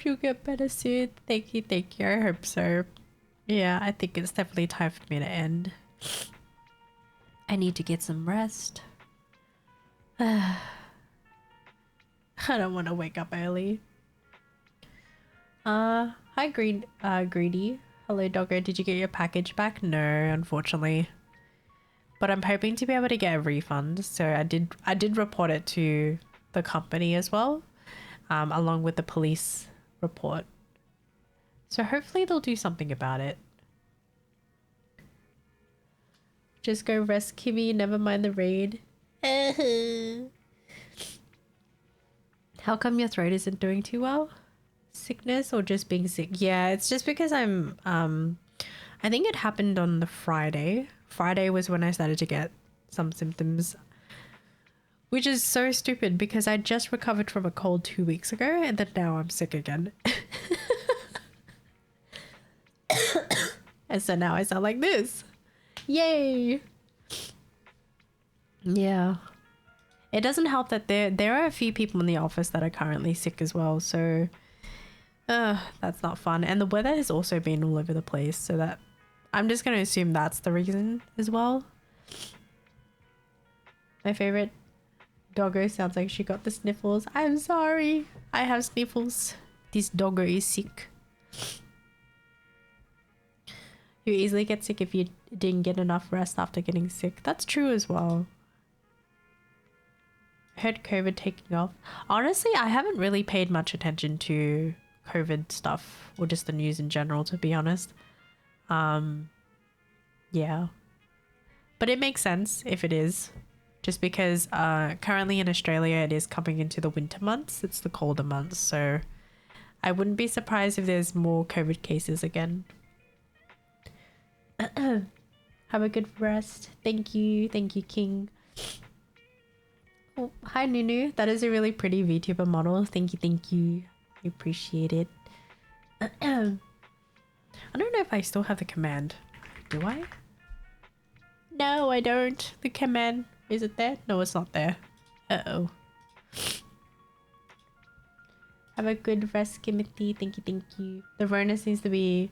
you get better soon. Thank you, thank you. I hope so. Yeah, I think it's definitely time for me to end. I need to get some rest. I don't want to wake up early. Hi Greedy. Hello Doggo, did you get your package back? No, unfortunately. But I'm hoping to be able to get a refund. So I did report it to the company as well, along with the police report. So hopefully they'll do something about it. Just go rest, Kimmy. Never mind the raid. How come your throat isn't doing too well? Sickness or just being sick? Yeah, it's just because I'm I think it happened on the Friday. Friday was when I started to get some symptoms, which is so stupid because I just recovered from a cold 2 weeks ago and then now I'm sick again. And so now I sound like this. Yay! Yeah. It doesn't help that there are a few people in the office that are currently sick as well, so that's not fun. And the weather has also been all over the place, so that I'm just going to assume that's the reason as well. My favorite doggo sounds like she got the sniffles. I'm sorry. I have sniffles. This doggo is sick. You easily get sick if you didn't get enough rest after getting sick. That's true as well. I heard COVID taking off. Honestly, I haven't really paid much attention to COVID stuff or just the news in general, to be honest. Yeah. But it makes sense if it is. Just because currently in Australia it is coming into the winter months. It's the colder months, so I wouldn't be surprised if there's more COVID cases again. Have a good rest. Thank you, King. Oh, hi Nunu. That is a really pretty VTuber model. Thank you. I appreciate it. I don't know if I still have the command. Do I? No, I don't. The command, is it there? No, it's not there. Uh-oh. Have a good rest, Kimothy. Thank you. The Rona seems to be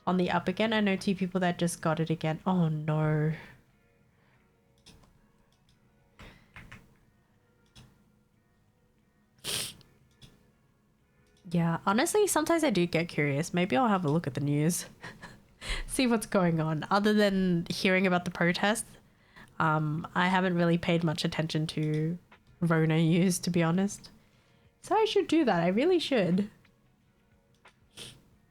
on the up again. I know 2 people that just got it again. Oh no. Yeah, honestly, sometimes I do get curious. Maybe I'll have a look at the news. See what's going on. Other than hearing about the protest, I haven't really paid much attention to Rona news, to be honest. So I should do that. I really should.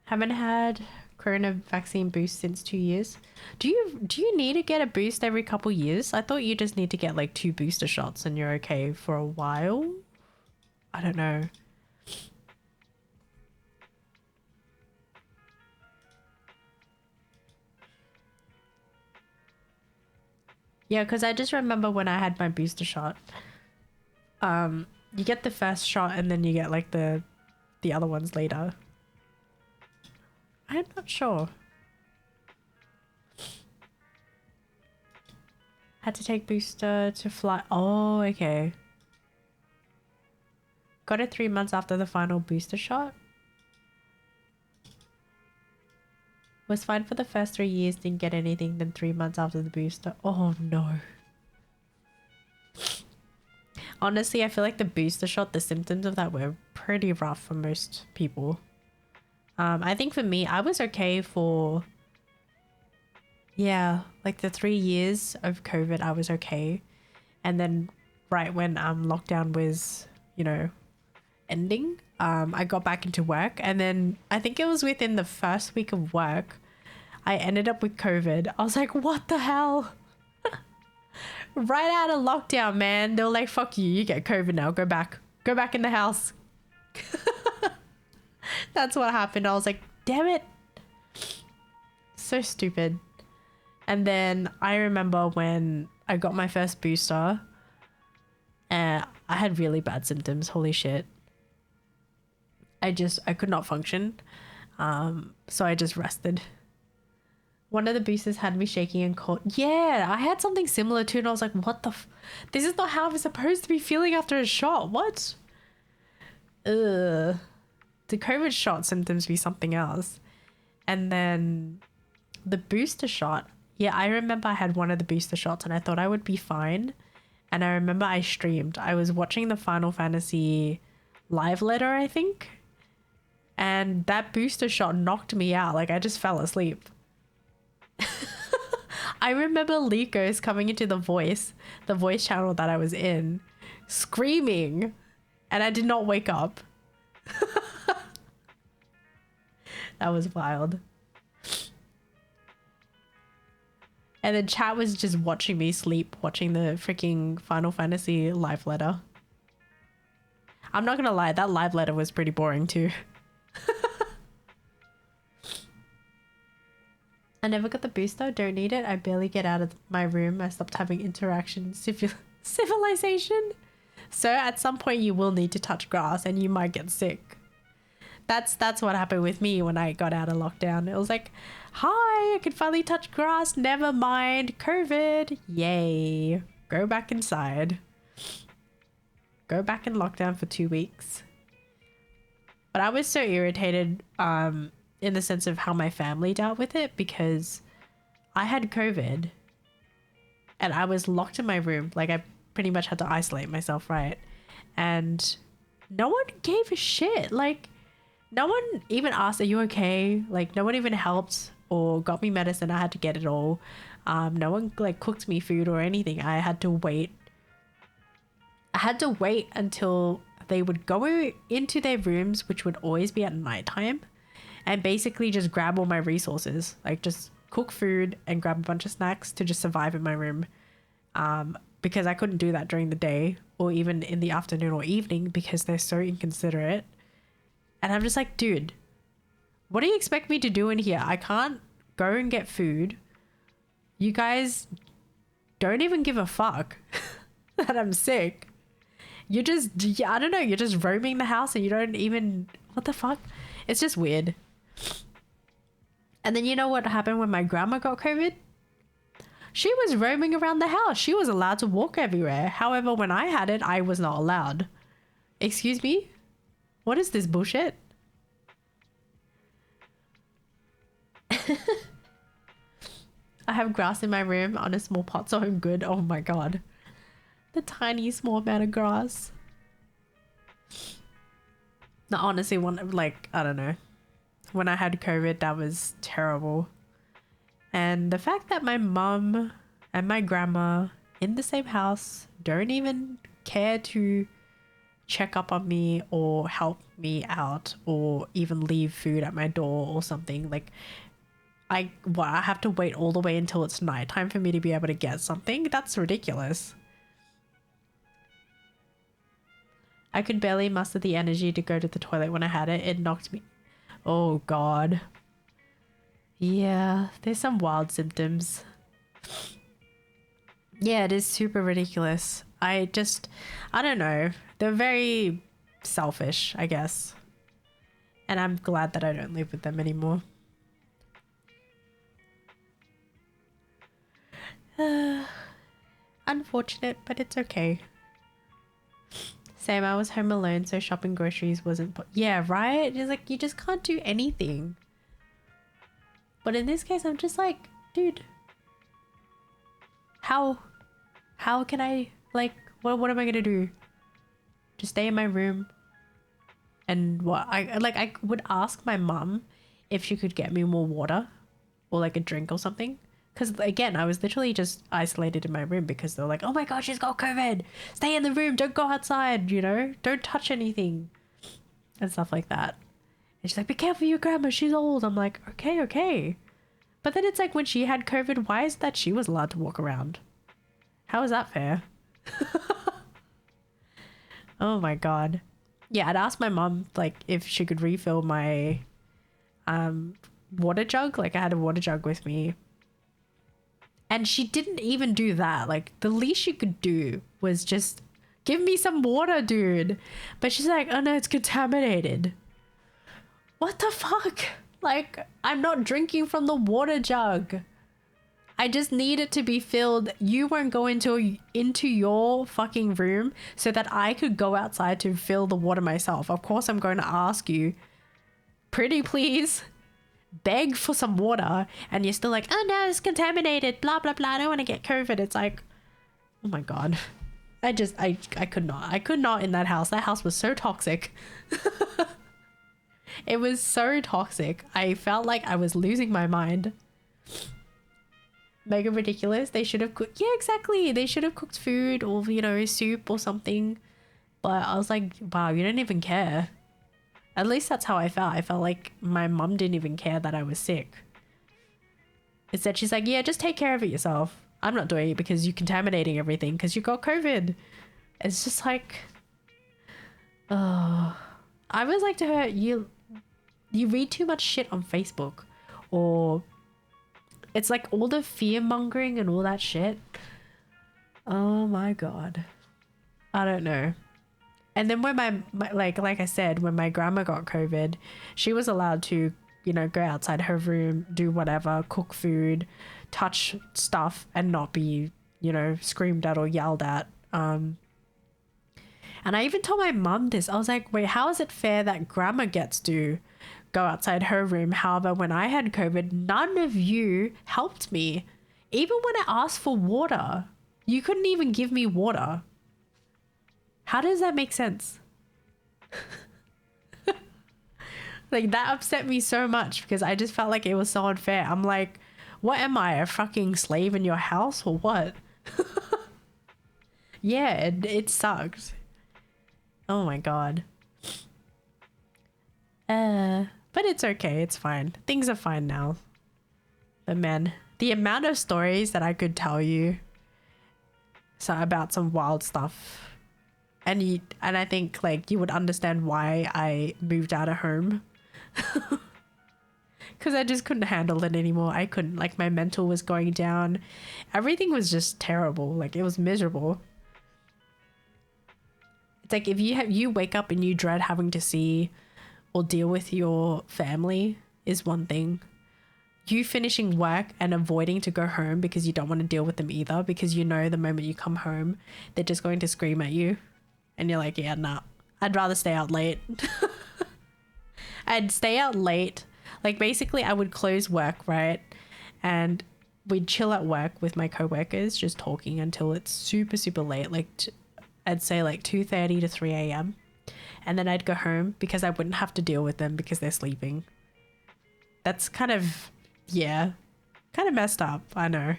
Haven't had corona vaccine boost since 2 years. Do you need to get a boost every couple years? I thought you just need to get like 2 booster shots and you're okay for a while. I don't know. Yeah, because I just remember when I had my booster shot, you get the first shot and then you get like the other ones later. I'm not sure. Had to take booster to fly. Oh, okay. Got it 3 months after the final booster shot. Was fine for the first 3 years, didn't get anything, then 3 months after the booster. Oh no. Honestly, I feel like the booster shot, the symptoms of that were pretty rough for most people. I think for me, I was okay for... Yeah, like the 3 years of COVID, I was okay. And then right when lockdown was, you know, ending, I got back into work. And then I think it was within the first week of work, I ended up with COVID. I was like, what the hell? Right out of lockdown, man. They were like, fuck you, you get COVID now. Go back. Go back in the house. That's what happened. I was like, damn it. So stupid. And then I remember when I got my first booster, and I had really bad symptoms. Holy shit. I could not function. So I just rested. One of the boosters had me shaking and cold. Yeah, I had something similar too, and I was like, what the this is not how I'm supposed to be feeling after a shot. What? Ugh. The COVID shot symptoms be something else. And then the booster shot. Yeah, I remember I had one of the booster shots and I thought I would be fine. And I remember I streamed. I was watching the Final Fantasy live letter, I think. And that booster shot knocked me out. Like, I just fell asleep. I remember Likos coming into the voice channel that I was in, screaming, and I did not wake up. That was wild. And then chat was just watching me sleep, watching the freaking Final Fantasy live letter. I'm not gonna lie, that live letter was pretty boring too. I never got the booster, don't need it. I barely get out of my room. I stopped having interaction. Civilization. So at some point you will need to touch grass and you might get sick. That's what happened with me when I got out of lockdown. It was like, hi, I can finally touch grass. Never mind, COVID. Yay. Go back inside. Go back in lockdown for 2 weeks. But I was so irritated in the sense of how my family dealt with it, because I had COVID and I was locked in my room. Like, I pretty much had to isolate myself, right? And no one gave a shit. Like, no one even asked, are you okay? Like, no one even helped or got me medicine. I had to get it all. No one like cooked me food or anything. I had to wait until they would go into their rooms, which would always be at nighttime, and basically just grab all my resources, like just cook food and grab a bunch of snacks to just survive in my room. Because I couldn't do that during the day or even in the afternoon or evening because they're so inconsiderate. And I'm just like, dude, what do you expect me to do in here? I can't go and get food. You guys don't even give a fuck that I'm sick. You're just, I don't know, you're just roaming the house and you don't even, what the fuck? It's just weird. And then you know what happened when my grandma got COVID? She was roaming around the house. She was allowed to walk everywhere. However, when I had it, I was not allowed. Excuse me? What is this bullshit? I have grass in my room on a small pot, so I'm good. Oh my god. The tiny small amount of grass. No, honestly, I don't know. When I had COVID, that was terrible. And the fact that my mum and my grandma in the same house don't even care to check up on me or help me out or even leave food at my door or something. Like, I have to wait all the way until it's nighttime for me to be able to get something? That's ridiculous. I could barely muster the energy to go to the toilet when I had it. It knocked me. Oh god. Yeah, there's some wild symptoms. Yeah, it is super ridiculous. I don't know. They're very selfish, I guess. And I'm glad that I don't live with them anymore. Unfortunate, but it's okay. Same, I was home alone, so shopping groceries wasn't... Yeah, right? It's like, you just can't do anything. But in this case, I'm just like, dude, how can I, like, what am I gonna do? Just stay in my room? And what, I would ask my mum if she could get me more water or like a drink or something Because again, I was literally just isolated in my room because they were like, oh my god, she's got COVID. Stay in the room. Don't go outside, you know? Don't touch anything. And stuff like that. And she's like, be careful your grandma. She's old. I'm like, okay, okay. But then it's like when she had COVID, why is that she was allowed to walk around? How is that fair? Oh my god. Yeah, I'd asked my mom like if she could refill my water jug. Like I had a water jug with me. And she didn't even do that. Like the least she could do was just give me some water, dude. But she's like, oh no, it's contaminated. What the fuck? Like, I'm not drinking from the water jug. I just need it to be filled. You won't go into your fucking room so that I could go outside to fill the water myself. Of course, I'm going to ask you, pretty please, beg for some water. And you're still like, oh no, it's contaminated, blah, blah, blah. I don't want to get COVID. It's like, oh my God. I could not. I could not in that house. That house was so toxic. It was so toxic. I felt like I was losing my mind. Mega ridiculous. They should have cooked. Yeah, exactly. They should have cooked food or, you know, soup or something. But I was like, wow, you don't even care. At least that's how I felt. I felt like my mum didn't even care that I was sick. Instead, she's like, yeah, just take care of it yourself. I'm not doing it because you're contaminating everything because you got COVID. It's just like, oh. I was like to her, you read too much shit on Facebook, or it's like all the fear mongering and all that shit. Oh my God. I don't know. And then when my like I said, when my grandma got COVID, she was allowed to, you know, go outside her room, do whatever, cook food, touch stuff and not be, you know, screamed at or yelled at. And I even told my mum this. I was like, wait, how is it fair that grandma gets to go outside her room? However, when I had COVID, none of you helped me. Even when I asked for water, you couldn't even give me water. How does that make sense? Like, that upset me so much because I just felt like it was so unfair. I'm like, what am I, a fucking slave in your house or what? Yeah, it sucked. Oh my God. But it's okay. It's fine. Things are fine now. But man, the amount of stories that I could tell you about some wild stuff. And I think like you would understand why I moved out of home. Because I just couldn't handle it anymore. I couldn't. Like my mental was going down. Everything was just terrible. Like it was miserable. It's like if you wake up and you dread having to see or deal with your family is one thing. You finishing work and avoiding to go home because you don't want to deal with them either, because you know the moment you come home they're just going to scream at you and you're like, yeah, nah, I'd rather stay out late. I'd stay out late. Like basically I would close work, right? And we'd chill at work with my co-workers just talking until it's super, super late. Like I'd say like 2:30 to 3 a.m. And then I'd go home because I wouldn't have to deal with them because they're sleeping. That's kind of, yeah, kind of messed up. I know.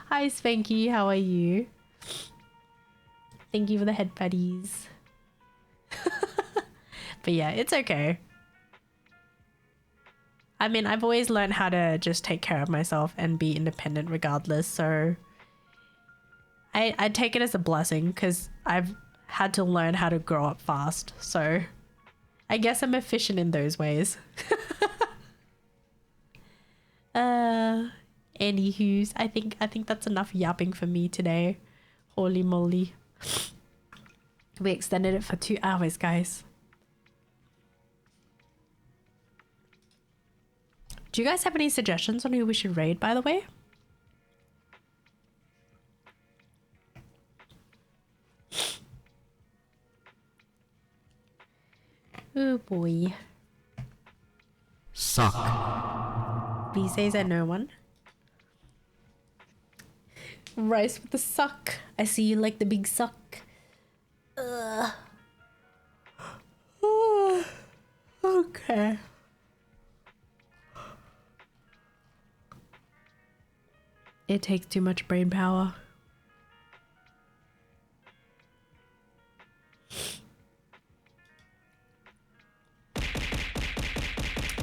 Hi, Spanky. How are you? Thank you for the head patties. But yeah, it's okay. I mean, I've always learned how to just take care of myself and be independent regardless. So I take it as a blessing because I've had to learn how to grow up fast. So I guess I'm efficient in those ways. Anywho's, I think that's enough yapping for me today. Holy moly. We extended it for 2 hours, guys. Do you guys have any suggestions on who we should raid, by the way? Oh boy. Suck. B says I know one. Rice with the suck. I see you like the big suck. Ugh. Oh, okay. It takes too much brain power.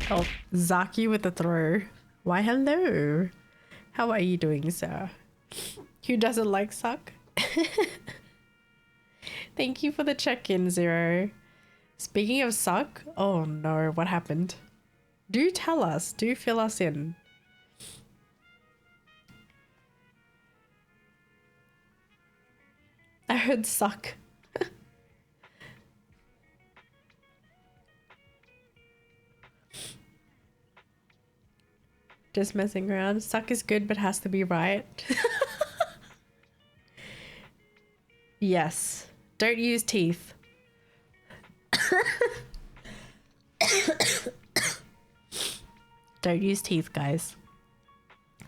Oh, Zaki with the throw. Why, hello. How are you doing, sir? Who doesn't like suck? Thank you for the check-in, Zero. Speaking of suck, oh no, what happened? Do tell us. Do fill us in. I heard suck. Just messing around. Suck is good, but has to be right. Yes. Don't use teeth. Don't use teeth, guys.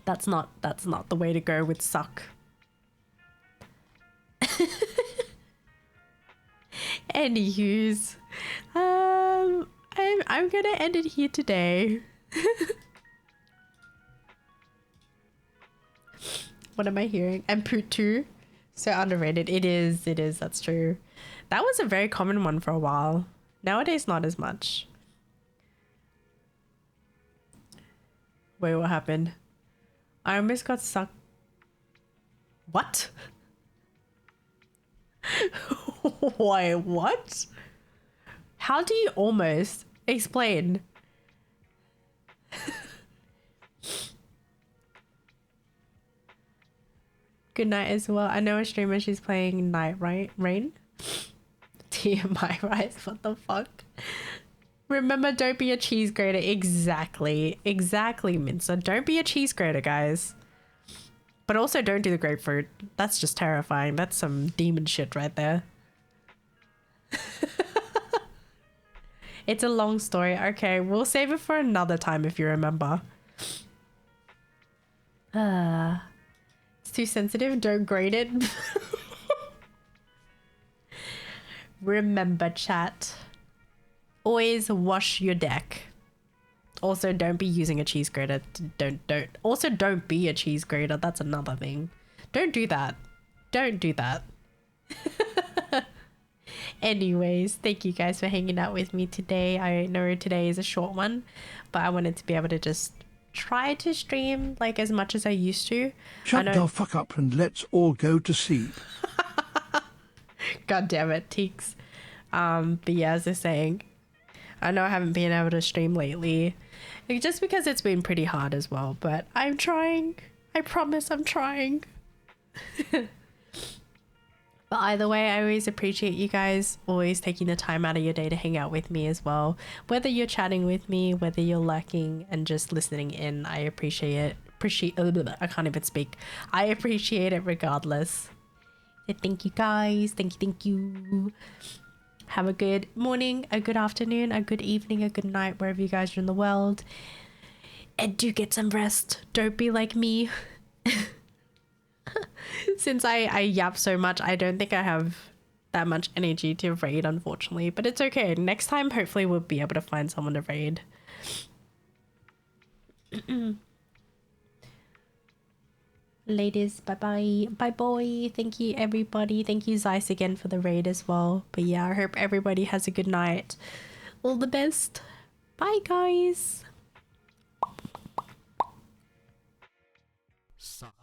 That's not the way to go with suck. Anywho's, I'm gonna end it here today. What am I hearing? And Putu, so underrated. It is, that's true. That was a very common one for a while. Nowadays, not as much. Wait, what happened? I almost got sucked. What? Why, what? How do you almost? Explain. Good night as well. I know a streamer, she's playing Night Rain. TMI, right? What the fuck? Remember, don't be a cheese grater. Exactly, Mincer. Don't be a cheese grater, guys. But also don't do the grapefruit. That's just terrifying. That's some demon shit right there. It's a long story. Okay, we'll save it for another time if you remember. It's too sensitive. Don't grate it. Remember, chat. Always wash your deck. Also, don't be using a cheese grater. Also, don't be a cheese grater. That's another thing. Don't do that. Don't do that. Anyways, thank you guys for hanging out with me today. I know today is a short one, but I wanted to be able to just try to stream like as much as I used to. Shut the fuck up and let's all go to sleep. God damn it, Teeks. But yeah, as I was saying, I know I haven't been able to stream lately, just because it's been pretty hard as well, but I'm trying. I promise I'm trying. But either way, I always appreciate you guys always taking the time out of your day to hang out with me as well. Whether you're chatting with me, whether you're lurking and just listening in, I appreciate it. I can't even speak. I appreciate it regardless. So thank you guys. Thank you. Have a good morning, a good afternoon, a good evening, a good night, wherever you guys are in the world. And do get some rest. Don't be like me. Since I yap so much, I don't think I have that much energy to raid, unfortunately. But it's okay. Next time, hopefully we'll be able to find someone to raid. Ladies, bye-bye. Bye, boy. Thank you, everybody. Thank you, Zeiss, again for the raid as well. But yeah, I hope everybody has a good night. All the best. Bye, guys. Suck.